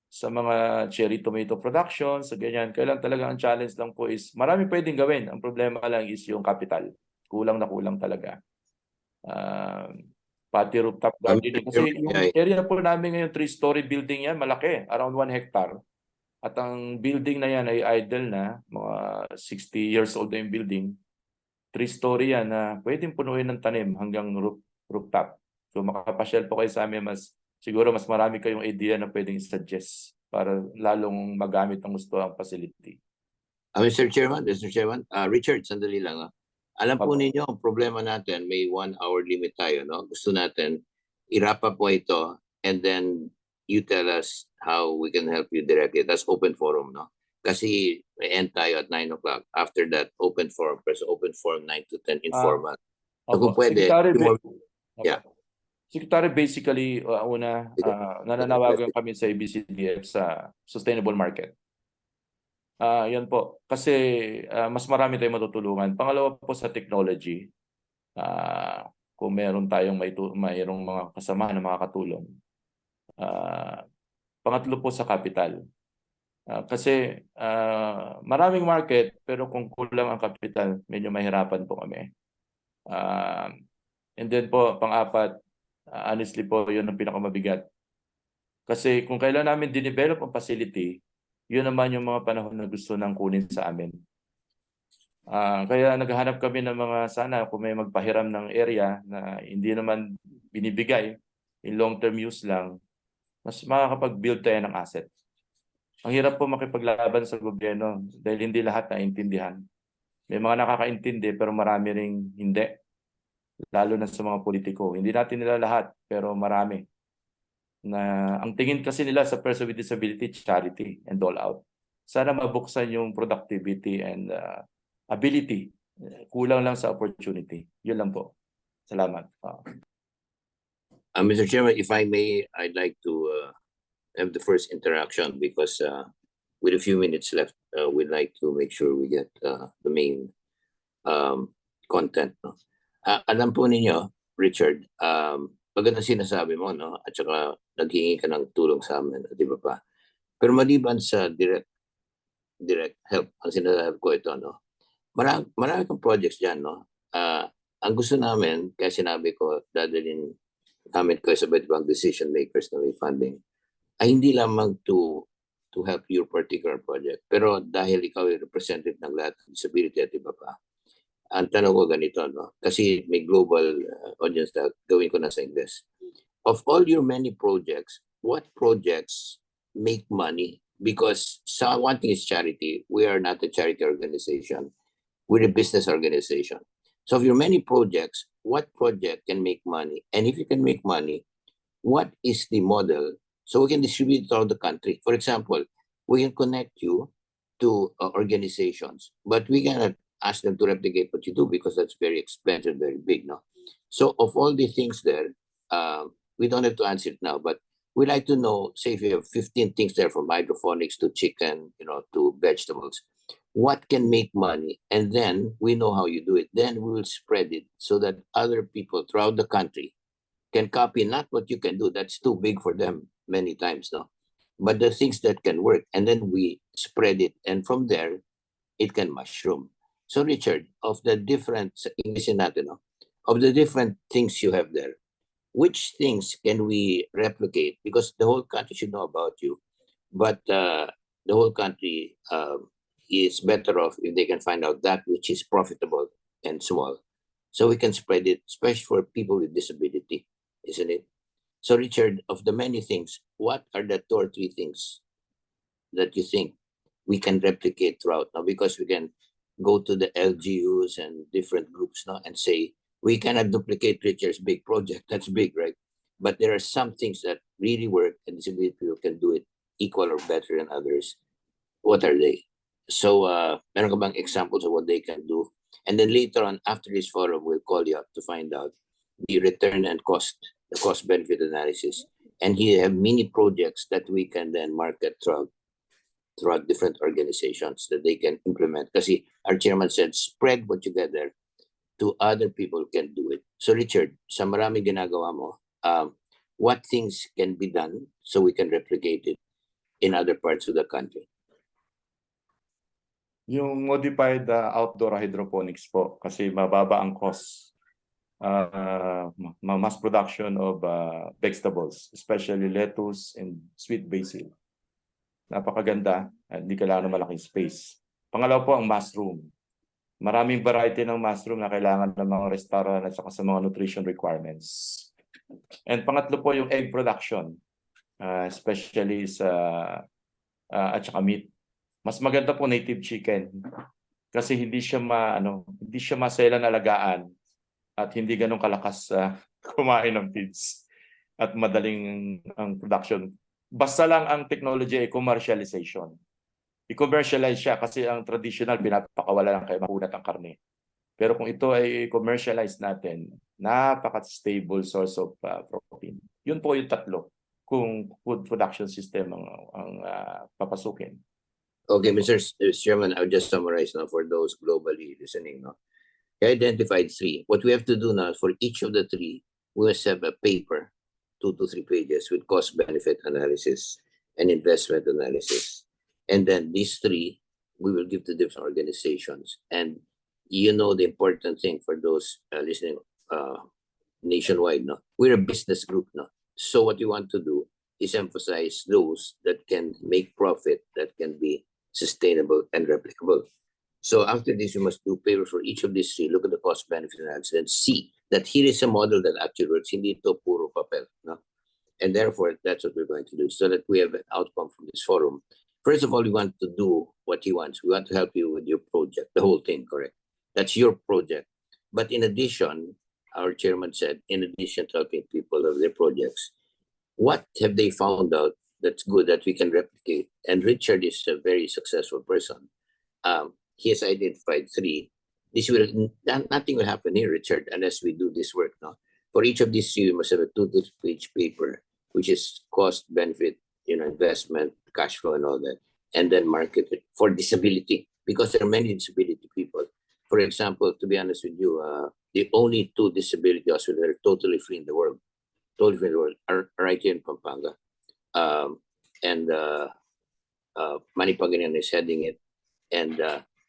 E: sa mga cherry tomato production, sa ganyan. Kailan talaga ang challenge lang po is marami pwedeng gawin. Ang problema lang is yung capital. Kulang na kulang talaga. Pati rooftop gardening. Kasi yung area po namin ngayon, 3-story building yan, malaki, around 1 hectare. At ang building na yan ay idle na, mga 60 years old na yung building. 3-story yan na pwedeng punuin ng tanim hanggang rooftop. So makapasyal po kayo sa amin, siguro mas marami kayong idea na pwedeng suggest para lalong magamit ang gusto ang facility.
D: Mr. Chairman, Richard, sandali lang. Alam po ninyo, ang problema natin, may 1 hour limit tayo. No? Gusto natin, i-wrap up po ito and then you tell us how we can help you directly. That's open forum, no? Kasi may end tayo at 9 o'clock. After that, open forum. Press open forum 9 to 10 informal. So kung pwede,
E: Secretary, basically, nananawagan kami sa ABCD sa sustainable market. Yan po. Kasi mas marami tayong matutulungan. Pangalawa po sa technology, kung meron tayong mayroong mga kasamahan na makakatulong. Pangatlo po sa capital. Kasi maraming market, pero kung kulang ang capital, medyo mahirapan po kami. And then po, pang-apat, honestly po, yun ang pinakamabigat. Kasi kung kailan namin dinevelop ang facility, yun naman yung mga panahon na gusto nang kunin sa amin. Kaya naghahanap kami ng mga sana kung may magpahiram ng area na hindi naman binibigay, in long-term use lang, mas makakapag-build tayo ng asset. Ang hirap po makipaglaban sa gobyerno dahil hindi lahat naintindihan. May mga nakakaintindi pero marami ring hindi. Lalo na sa mga politiko. Hindi natin nila lahat pero marami. Na ang tingin kasi nila sa person with disability, charity and all out. Sana mabuksan yung productivity and ability. Kulang lang sa opportunity. Yun lang po. Salamat.
D: Mr. Chairman, if I may, I'd like to have the first interaction because with a few minutes left, we'd like to make sure we get the main content. No? Alam po ninyo, Richard, maganda sinasabi mo, no? At saka naghingi ka ng tulong sa amin, di ba pa? Pero maliban sa direct help, ang sinasabi ko ito, no? Marami kang projects dyan, no? Ang gusto namin, kaya sinabi ko, dadalhin namin kayo sa ibang decision makers na may funding, ay hindi lamang to help your particular project. Pero dahil ikaw ay representative ng lahat ng disability at iba pa, ang tanong ko ganito, no? Kasi may global audience na gawin ko na sa English. Of all your many projects, what projects make money? Because one thing is charity. We are not a charity organization. We're a business organization. So of your many projects, what project can make money? And if you can make money, what is the model so we can distribute it throughout the country? For example, we can connect you to organizations, but we cannot ask them to replicate what you do because that's very expensive, very big, no? So of all the things there, we don't have to answer it now, but we like to know, say if you have 15 things there from hydroponics to chicken, to vegetables, what can make money? And then we know how you do it. Then we will spread it so that other people throughout the country can copy not what you can do. That's too big for them many times, no? But the things that can work. And then we spread it. And from there, it can mushroom. So Richard, of the different, of the different things you have there, which things can we replicate? Because the whole country should know about you, but the whole country is better off if they can find out that which is profitable and small. So we can spread it, especially for people with disability, isn't it? So Richard, of the many things, what are the 2 or 3 things that you think we can replicate throughout now? Because we can go to the LGUs and different groups now and say, we cannot duplicate Richard's big project. That's big, right? But there are some things that really work and disability people can do it equal or better than others. What are they? So, meron ka bang examples of what they can do? And then later on, after this forum, we'll call you up to find out the return and cost, the cost-benefit analysis. And here have mini projects that we can then market throughout different organizations that they can implement. Kasi our chairman said, spread what you get there to other people can do it. So Richard, sa maraming ginagawa mo, what things can be done so we can replicate it in other parts of the country?
E: Yung modified outdoor hydroponics po, kasi mababa ang cost. Mass production of vegetables, especially lettuce and sweet basil. Napakaganda, hindi kailangan ng malaking space. Pangalawa po ang mushroom. Maraming variety ng mushroom na kailangan ng mga restaurant at saka sa mga nutrition requirements. And pangatlo po yung egg production, especially sa at saka meat. Mas maganda po native chicken kasi hindi siya maselan alagaan at hindi ganun kalakas kumain ng feeds at madaling ang production. Basta lang ang technology ay commercialization. I-commercialize siya kasi ang traditional pinapakawala lang kayo makunat ang karne. Pero kung ito ay commercialize natin, napaka-stable source of protein. Yun po yung tatlo kung food production system ang papasukin.
D: Okay, Mr. Chairman, I'll just summarize now for those globally listening. No? I identified 3. What we have to do now for each of the 3, we must have a paper, 2 to 3 pages with cost-benefit analysis and investment analysis. And then these 3, we will give to different organizations. And the important thing for those listening nationwide, no? We're a business group, no? So what we want to do is emphasize those that can make profit, that can be sustainable and replicable. So after this, we must do papers for each of these 3, look at the cost-benefit analysis and see that here is a model that actually works. Hindi ito puro papel, no? And therefore, that's what we're going to do so that we have an outcome from this forum. First of all, we want to do what he wants. We want to help you with your project, the whole thing, correct? That's your project. But in addition, our chairman said, in addition to helping people of their projects, what have they found out that's good that we can replicate? And Richard is a very successful person. He has identified 3. Nothing will happen here, Richard, unless we do this work now. For each of these 3, we must have a 2-page paper, which is cost, benefit, investment, cash flow and all that, and then market it for disability, because there are many disability people. For example, to be honest with you, the only 2 disability hospitals that are totally free in the world, are right here in Pampanga. And Manny Pangilinan is heading it, and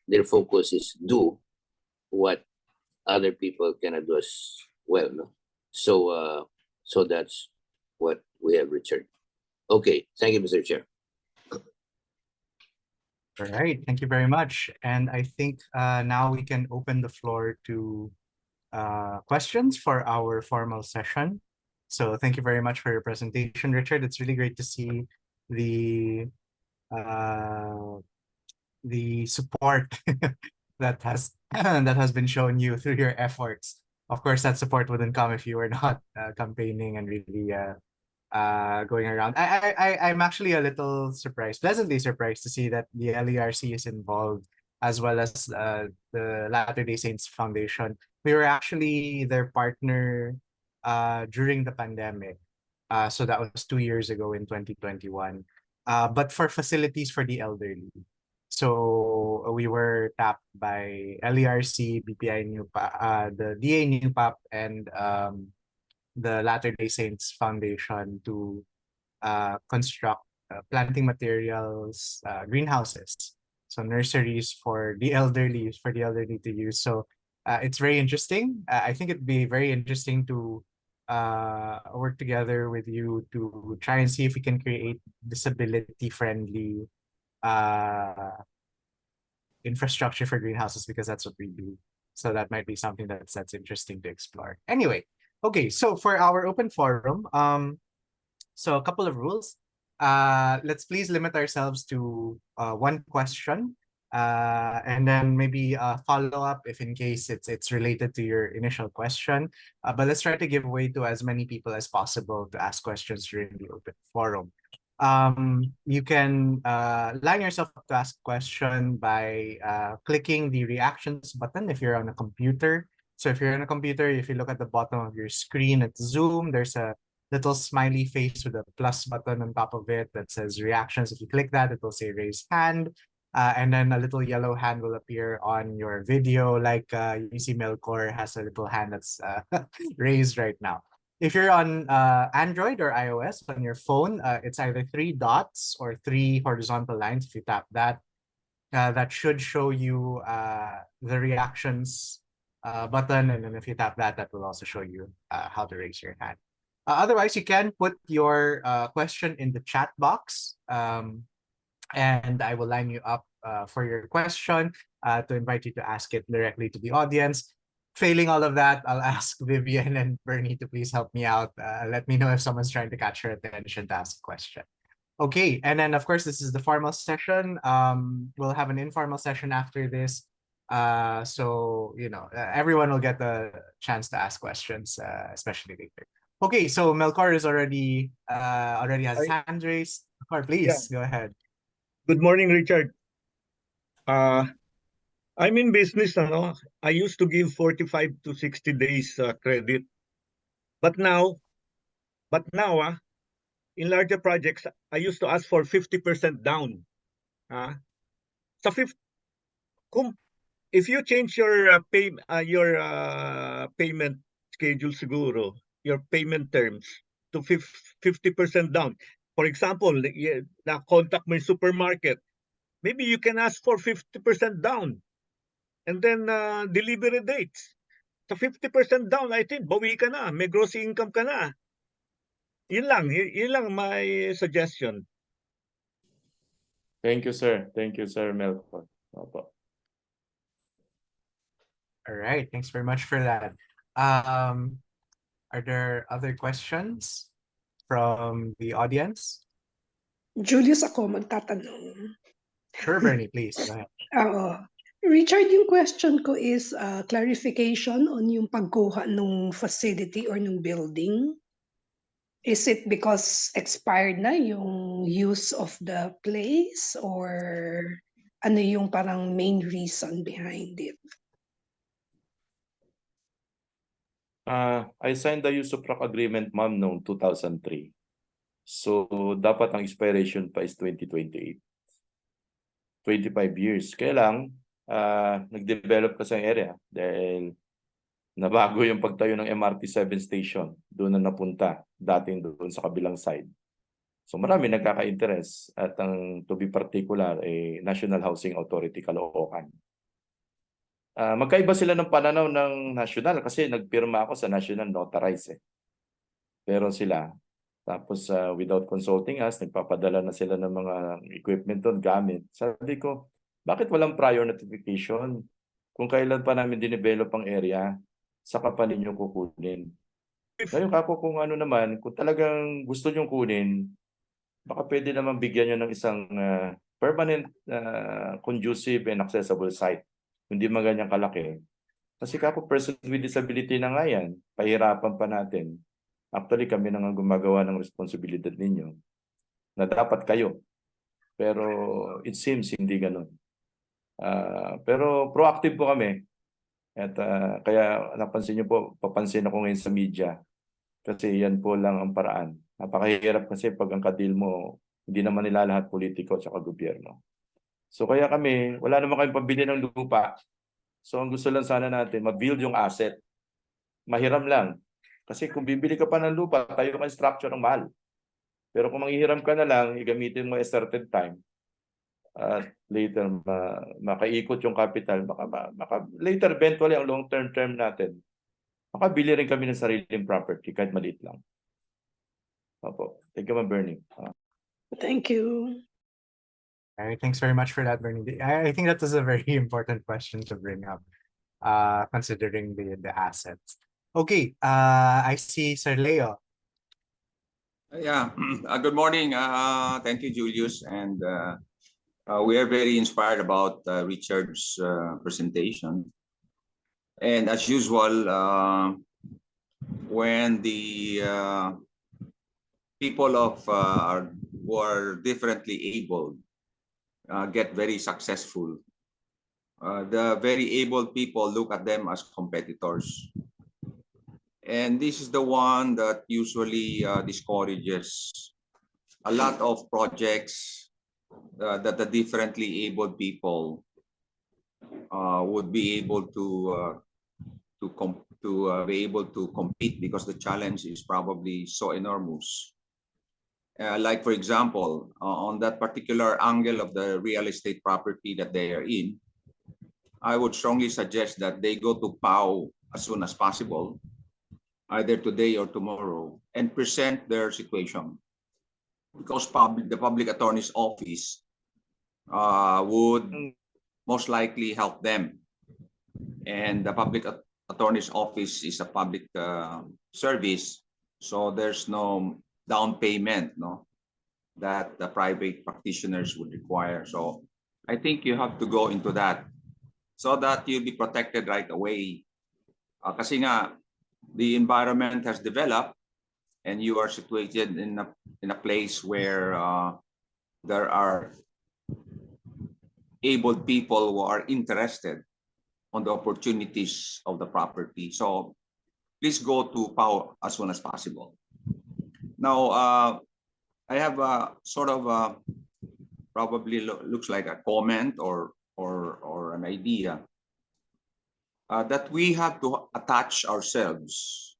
D: their focus is do what other people cannot do as well. No? So that's what we have, Richard. Okay, thank you, Mr. Chair.
A: All right, thank you very much. And I think now we can open the floor to questions for our formal session. So thank you very much for your presentation, Richard. It's really great to see the support that has been shown you through your efforts. Of course, that support wouldn't come if you were not campaigning and really going around. I'm actually a little surprised, pleasantly surprised to see that the LERC is involved as well as the Latter-day Saints Foundation. We were actually their partner during the pandemic. So that was 2 years ago in 2021. But for facilities for the elderly. So we were tapped by LERC, BPI NUPAP, the DA NUPAP, and the Latter-day Saints Foundation to construct planting materials, greenhouses, so nurseries for the elderly, to use. So it's very interesting. I think it'd be very interesting to work together with you to try and see if we can create disability-friendly infrastructure for greenhouses, because that's what we do. So that might be something that's interesting to explore. Anyway, okay, so for our open forum, so a couple of rules. Let's please limit ourselves to one question, and then maybe a follow-up if in case it's related to your initial question. But let's try to give way to as many people as possible to ask questions during the open forum. You can line yourself up to ask a question by clicking the reactions button if you're on a computer. So if you're on a computer, if you look at the bottom of your screen at Zoom, there's a little smiley face with a plus button on top of it that says reactions. If you click that, it will say raise hand. And then a little yellow hand will appear on your video, like you see Melkor has a little hand that's raised right now. If you're on Android or iOS on your phone, it's either 3 dots or 3 horizontal lines. If you tap that, that should show you the reactions button. And then if you tap that, that will also show you how to raise your hand. Otherwise, you can put your question in the chat box, and I will line you up for your question to invite you to ask it directly to the audience. Failing all of that, I'll ask Vivian and Bernie to please help me out. Let me know if someone's trying to catch her attention to ask a question. Okay, and then of course, this is the formal session. We'll have an informal session after this. So, you know, everyone will get the chance to ask questions, especially later. Okay, so Melkor is already has his hand raised. Melkor, please go ahead.
H: Good morning, Richard. I'm in business, ano? I used to give 45 to 60 days credit. But now, in larger projects, I used to ask for 50% down. So if you change your payment schedule siguro, your payment terms to 50% down. For example, na-contact mo yung supermarket, maybe you can ask for 50% down. And then delivery dates. So 50% down, I think, bawi ka na. May gross income ka na. Yun lang my suggestion.
E: Thank you, sir. Thank you, sir Melkor. Opo.
A: All right, thanks very much for that. Are there other questions from the audience?
I: Julius, ako magtatanong.
A: Sure, Bernie, please go ahead.
I: Oo. Richard, yung question ko is clarification on yung pagkuha ng facility or ng building. Is it because expired na yung use of the place, or ano yung parang main reason behind it?
E: I signed the use of rock agreement, ma'am, noong 2003. So, dapat ang expiration pa is 2028. 25 years. Kaya lang, nag-develop kasi ang area dahil nabago yung pagtayo ng MRT 7 station. Doon na napunta, dating doon sa kabilang side. So, marami nagkaka-interest at ang to be particular, National Housing Authority, Caloocan. Magkaiba sila ng pananaw ng national kasi nagpirma ako sa national notarized. Pero sila, tapos without consulting us, nagpapadala na sila ng mga equipment doon, gamit. Sabi ko, bakit walang prior notification? Kung kailan pa namin dinevelop ang area, saka pa ninyo kukunin. Ngayon kako kung ano naman, kung talagang gusto nyo kunin, baka pwede naman bigyan nyo ng isang permanent, conducive and accessible site. Hindi maganyang kalaki. Kasi kako person with disability na nga yan, pahirapan pa natin. Actually, kami na nga gumagawa ng responsibilidad ninyo na dapat kayo. Pero it seems hindi ganun. Pero proactive po kami. At kaya napansin niyo po, papansin ako ngayon sa media. Kasi yan po lang ang paraan. Napakahirap kasi pag ang kadil mo, hindi naman nila lahat politiko at gobyerno. So kaya kami, wala naman kami pabili ng lupa. So ang gusto lang sana natin, ma-build yung asset. Mahiram lang. Kasi kung bibili ka pa ng lupa, tayo ka structure ng mahal. Pero kung manghihiram ka na lang, igamitin mo a certain time, at later makaikot yung capital, later eventually ang long-term term natin, makabili rin kami ng sariling property kahit maliit lang. Opo. Thank you, Ma'am Bernie.
I: Thank you.
A: All right, thanks very much for that, Bernie. I think that was a very important question to bring up, considering the assets. Okay, I see Sir Leo.
J: Yeah, good morning. Thank you, Julius. And we are very inspired about Richard's presentation. And as usual, when the people who are differently able get very successful, the very able people look at them as competitors. And this is the one that usually discourages a lot of projects that the differently abled people would be able to be able to compete, because the challenge is probably so enormous. Like, for example, on that particular angle of the real estate property that they are in, I would strongly suggest that they go to POW as soon as possible, either today or tomorrow, and present their situation. Because the public attorney's office would most likely help them. And the public attorney's office is a public service, so there's no down payment that the private practitioners would require. So I think you have to go into that so that you'll be protected right away. Kasi nga, the environment has developed and you are situated in a place where there are able people who are interested on the opportunities of the property. So please go to POW as soon as possible. Now, I have a sort of probably looks like a comment or an idea that we have to attach ourselves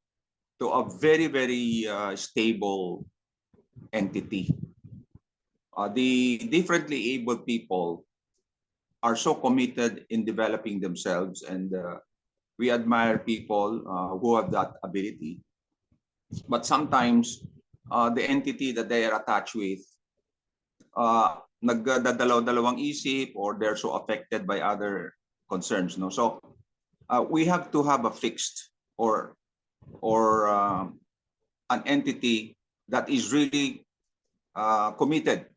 J: to a very, very stable entity. The differently able people are so committed in developing themselves, and we admire people who have that ability. But sometimes the entity that they are attached with nagdadalaw-dalawang isip, or they're so affected by other concerns. So we have to have a fixed or an entity that is really committed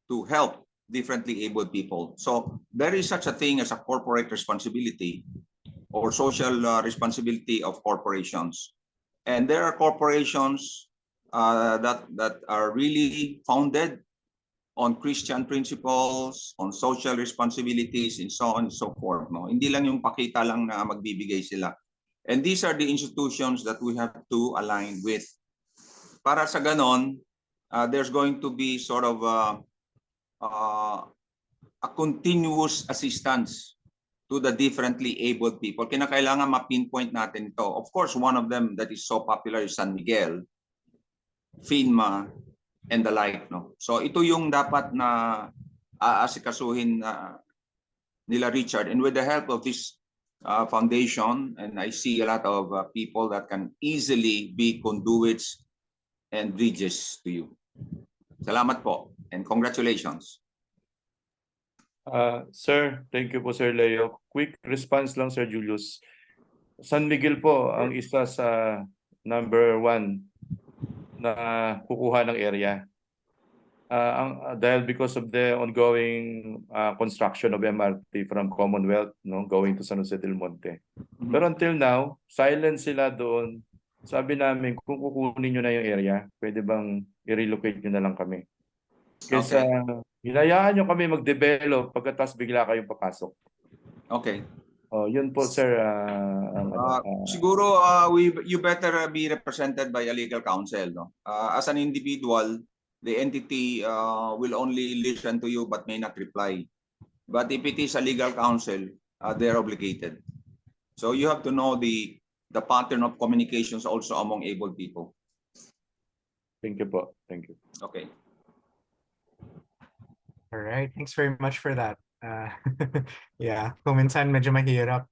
J: to help differently able people. So there is such a thing as a corporate responsibility or social responsibility of corporations. And there are corporations that are really founded on Christian principles, on social responsibilities, and so on and so forth. Hindi lang yung pakita lang na magbibigay sila. And these are the institutions that we have to align with. Para sa ganon, there's going to be sort of a continuous assistance to the differently abled people. Kinakailangan ma-pinpoint natin ito. Of course, one of them that is so popular is San Miguel, FINMA, and the like. So ito yung dapat na aasikasuhin nila Richard. And with the help of this foundation, and I see a lot of people that can easily be conduits and bridges to you. Salamat po, and congratulations.
E: Sir, thank you po, Sir Leo. Quick response lang, Sir Julius. San Miguel po ang isa sa number 1 na kukuha ng area. Dahil because of the ongoing construction of MRT from Commonwealth going to San Jose del Monte. Pero until now, silent sila doon. Sabi namin, kung kukunin nyo na yung area, pwede bang i-relocate nyo na lang kami? Kesa
J: Okay.
E: hinayaan nyo kami mag-develop pagkatapos bigla kayong papasok.
J: Okay.
E: Oh, yun po sir.
J: Siguro you better be represented by a legal counsel, no? As an individual, the entity will only listen to you but may not reply. But if it is a legal counsel, they're obligated. So you have to know the pattern of communications also among able people.
E: Thank you po. Thank you.
J: Okay.
A: All right, thanks very much for that. Yeah, kung minsan medyo mahirap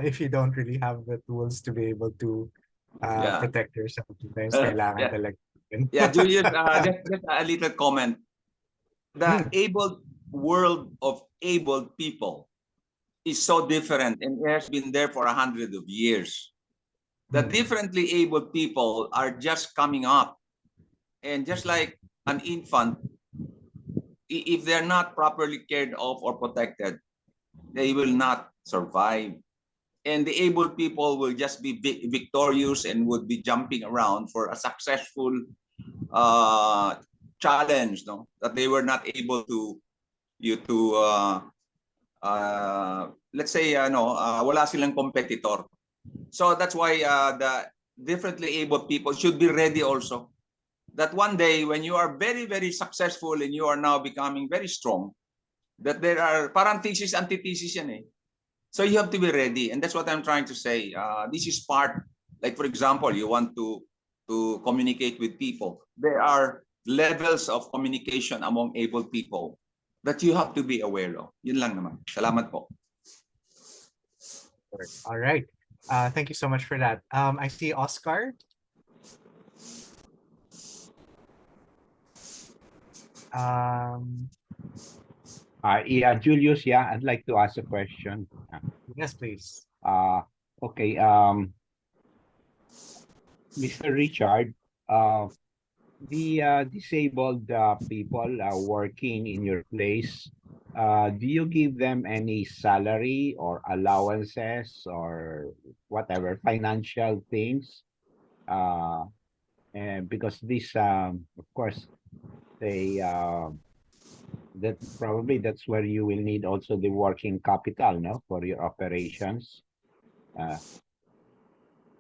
A: if you don't really have the tools to be able to
J: Yeah.
A: protect yourself. Sometimes kailangan
J: Yeah.
A: talaga.
J: Yeah, Julius, just a little comment. The able world of able people is so different and it has been there for 100 of years. The differently able people are just coming up. And just like an infant, if they're not properly cared of or protected, they will not survive. And the able people will just be victorious and would be jumping around for a successful challenge, no? That they were not able to let's say wala silang competitor. So that's why the differently able people should be ready also. That one day when you are very, very successful and you are now becoming very strong, that there are parang thesis, antithesis yan eh. So you have to be ready. And that's what I'm trying to say. This is part, like for example, you want to communicate with people. There are levels of communication among able people that you have to be aware of. Yun lang naman. Salamat po.
A: All right. Thank you so much for that. I see Oscar.
K: Yeah, Julius, yeah, I'd like to ask a question.
A: Yes, please.
K: Okay, Mr. Richard, the disabled people working in your place, do you give them any salary or allowances or whatever financial things? And because this, of course, they that's where you will need also the working capital, no, for your operations.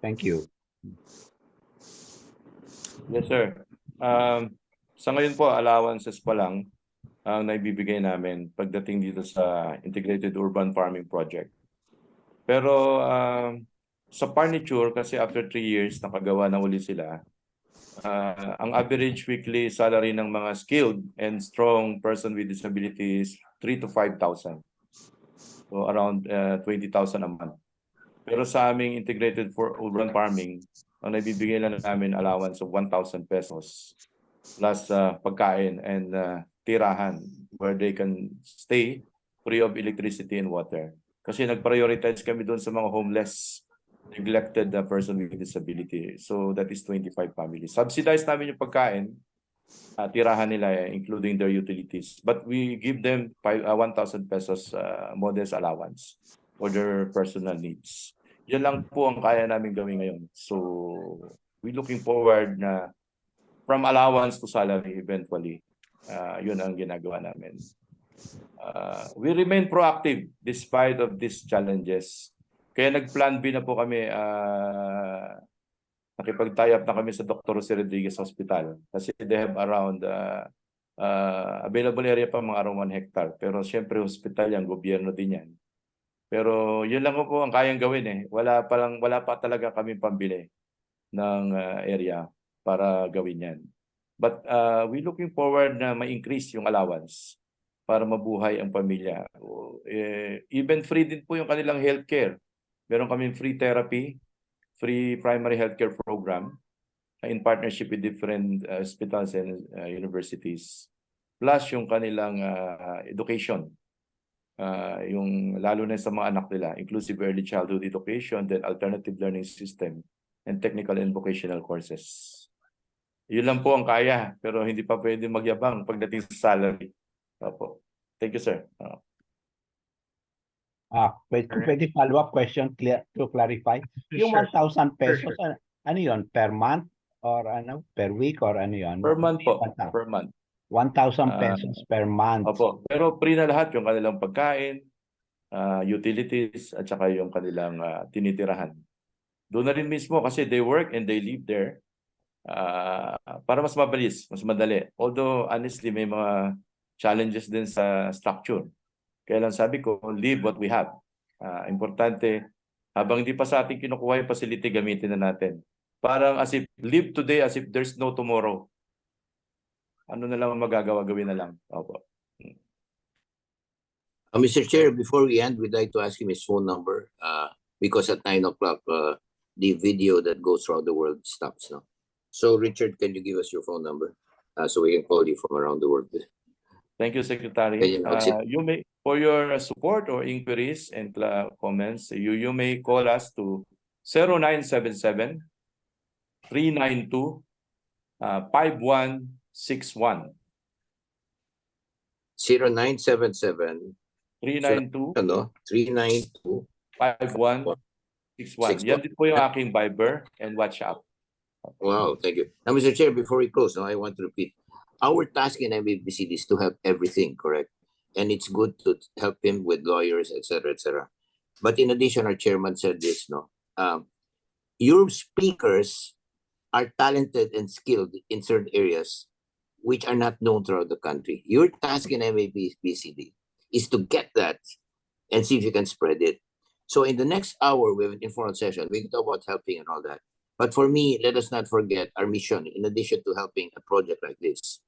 K: Thank you.
E: Yes, sir. Sa ngayon po, allowances pa lang ang naibibigay namin pagdating dito sa Integrated Urban Farming Project. Pero sa furniture, kasi after 3 years, nakagawa na uli sila, ang average weekly salary ng mga skilled and strong person with disabilities, 3,000 to 5,000. So around 20,000 a month. Pero sa aming Integrated for Urban Farming, ang nabibigay lang namin allowance of 1,000 pesos plus pagkain and tirahan where they can stay free of electricity and water. Kasi nag-prioritize kami doon sa mga homeless, neglected person with disability. So that is 25 families. Subsidize namin yung pagkain, tirahan nila including their utilities. But we give them 1,000 pesos modest allowance for their personal needs. Yan lang po ang kaya namin gawin ngayon. So we looking forward na from allowance to salary eventually. Yun ang ginagawa namin. We remain proactive despite of these challenges. Kaya nag-plan B na po kami, nakipag-tie up na kami sa Dr. Jose Rodriguez Hospital. Kasi they have around, available area pa mga around 1 hectare. Pero siyempre hospital yan, gobyerno din yan. Pero yun lang po ang kayang gawin eh. Wala pa talaga kami pambili ng area para gawin yan. But we looking forward na ma-increase yung allowance para mabuhay ang pamilya. Even free din po yung kanilang healthcare. Meron kaming free therapy, free primary healthcare program in partnership with different hospitals and universities. Plus yung kanilang education. Yung lalo na sa mga anak nila, inclusive early childhood education, then alternative learning system, and technical and vocational courses. Yun lang po ang kaya, pero hindi pa pwede magyabang pagdating sa salary. Opo. Thank you, sir.
K: Pwede follow-up question to clarify. Yung
A: Sure.
K: 1,000 pesos,
A: Sure.
K: ano yun? Per month? Or ano? Per week? Or ano yun?
E: Per month po. Per month.
K: 1,000 pesos per month.
E: Opo, pero free na lahat yung kanilang pagkain, utilities, at saka yung kanilang tinitirahan. Doon na rin mismo kasi they work and they live there para mas mabilis, mas madali. Although honestly may mga challenges din sa structure. Kaya lang sabi ko, live what we have. Importante, habang hindi pa sa ating kinukuha yung facility, gamitin na natin. Parang as if, live today as if there's no tomorrow. Ano na lang ang magagawa, gawin na lang. Opo.
D: Mr. Chair, before we end, we'd like to ask him his phone number because at 9 o'clock, the video that goes throughout the world stops now. So, Richard, can you give us your phone number so we can call you from around the world?
E: Thank you, Secretary. You may, for your support or inquiries and comments, you may call us to 0977 392 5161.
D: 0977
E: 392
D: 392
E: 5161. Yan din po yung aking Viber and WhatsApp.
D: Wow, thank you. Now, Mr. Chair, before we close, I want to repeat. Our task in ABCD is to help everything, correct? And it's good to help him with lawyers, etc., etc. But in addition, our chairman said this, your speakers are talented and skilled in certain areas which are not known throughout the country. Your task in ABCD is to get that and see if you can spread it. So in the next hour, we have an informal session. We can talk about helping and all that. But for me, let us not forget our mission in addition to helping a project like this.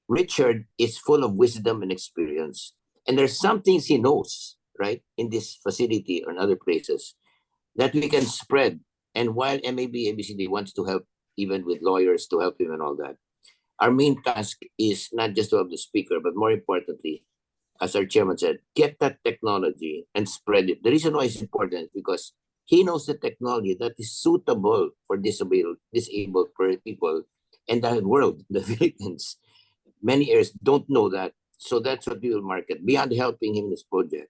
D: Richard is full of wisdom and experience. And there's some things he knows, right, in this facility or in other places that we can spread. And while ABCD wants to help even with lawyers to help him and all that, our main task is not just to have the speaker, but more importantly, as our chairman said, get that technology and spread it. The reason why it's important is because he knows the technology that is suitable for disabled people and the world, the Philippines. Many areas don't know that. So that's what we will market. Beyond helping him in this project,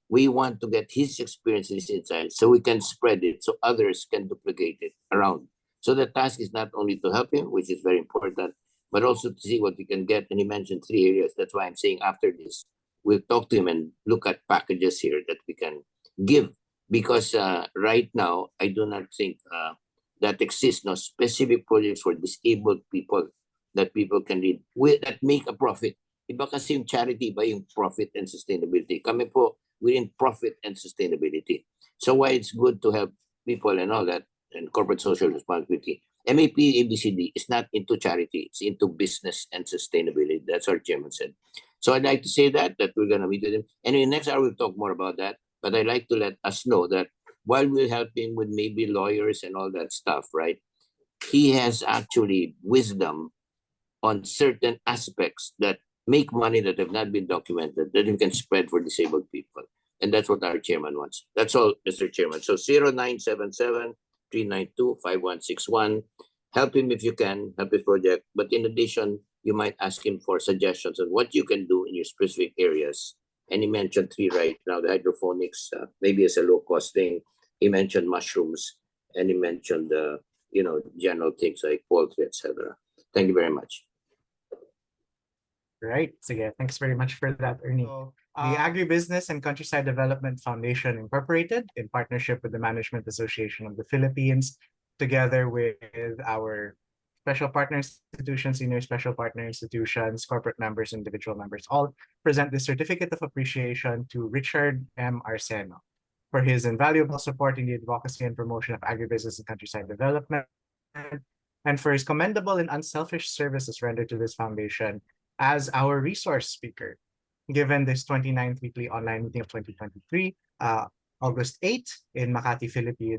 D: we want to get his experience and his insights so we can spread it so others can duplicate it around. So the task is not only to help him, which is very important, but also to see what we can get. And he mentioned 3 areas. That's why I'm saying after this, we'll talk to him and look at packages here that we can give. Because right now, I do not think that exists no specific projects for disabled people that people can read that make a profit. Iba kasi yung charity, iba yung profit and sustainability. Kami po, we're in profit and sustainability. So why it's good to help people and all that, and corporate social responsibility. ABCD is not into charity, it's into business and sustainability. That's what Chairman said. So I'd like to say that we're going to meet with him. And in the next hour, we'll talk more about that. But I'd like to let us know that while we'll help him with maybe lawyers and all that stuff, right? He has actually wisdom on certain aspects that make money that have not been documented, that we can spread for disabled people. And that's what our chairman wants. That's all, Mr. Chairman. So 0977-392-5161. Help him if you can, help his project. But in addition, you might ask him for suggestions on what you can do in your specific areas. And he mentioned 3 right now, the hydroponics, maybe as a low-cost thing. He mentioned mushrooms, and he mentioned, general things like poultry, etc. Thank you very much.
A: Right. So yeah, thanks very much for that, Ernie. So, the Agribusiness and Countryside Development Foundation Incorporated, in partnership with the Management Association of the Philippines, together with our special partner institutions, senior special partner institutions, corporate members, individual members, all present this certificate of appreciation to Richard M. Arceno for his invaluable support in the advocacy and promotion of agribusiness and countryside development, and for his commendable and unselfish services rendered to this foundation as our resource speaker, given this 29th weekly online meeting of 2023, August 8 in Makati,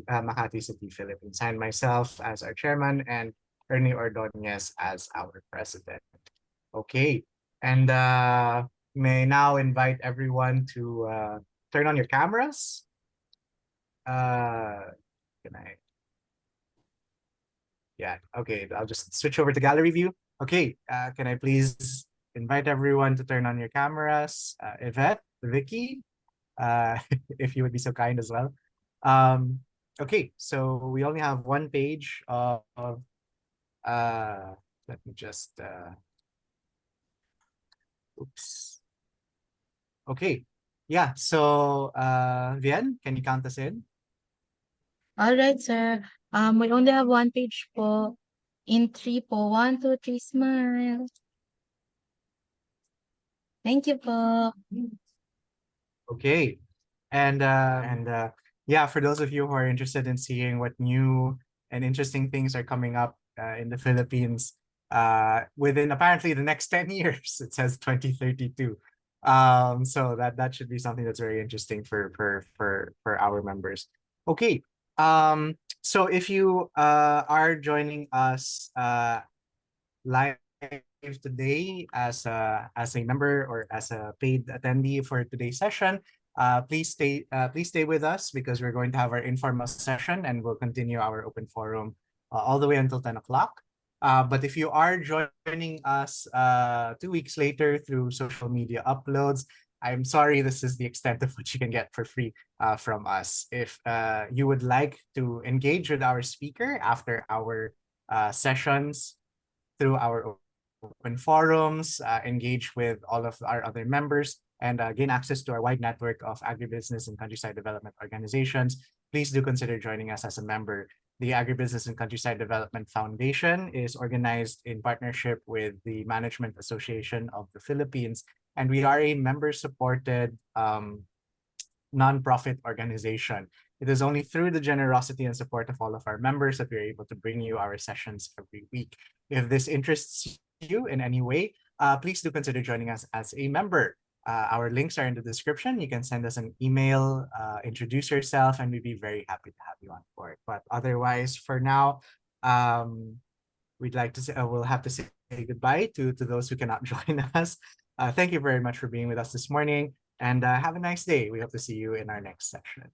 A: Makati City, Philippines. And myself as our chairman and Ernie Ordonez as our president. Okay, and may now invite everyone to turn on your cameras. Can I? Yeah, okay, I'll just switch over to gallery view. Okay, can I please invite everyone to turn on your cameras? Yvette, Vicky, if you would be so kind as well. Okay, so we only have one page of let me just Oops. Okay. Yeah. So, Vian, can you count us in?
L: All right, sir. We only have one page po. In 3 po. 1, 2, 3, smile. Thank you po.
A: Okay. And yeah, for those of you who are interested in seeing what new and interesting things are coming up in the Philippines within apparently the next 10 years, it says 2032. So that should be something that's very interesting for our members. Okay. So if you are joining us live today as a member or as a paid attendee for today's session, please stay with us because we're going to have our informal session and we'll continue our open forum all the way until 10 o'clock. But if you are joining us 2 weeks later through social media uploads, I'm sorry, this is the extent of what you can get for free from us. If you would like to engage with our speaker after our sessions through our open forums, engage with all of our other members, and gain access to our wide network of agribusiness and countryside development organizations, please do consider joining us as a member. The Agribusiness and Countryside Development Foundation is organized in partnership with the Management Association of the Philippines, and we are a member-supported nonprofit organization. It is only through the generosity and support of all of our members that we're able to bring you our sessions every week. If this interests you in any way, please do consider joining us as a member. Our links are in the description. You can send us an email, introduce yourself, and we'd be very happy to have you on board. But otherwise, for now, we'd like to say we'll have to say goodbye to those who cannot join us. Thank you very much for being with us this morning, and have a nice day. We hope to see you in our next session.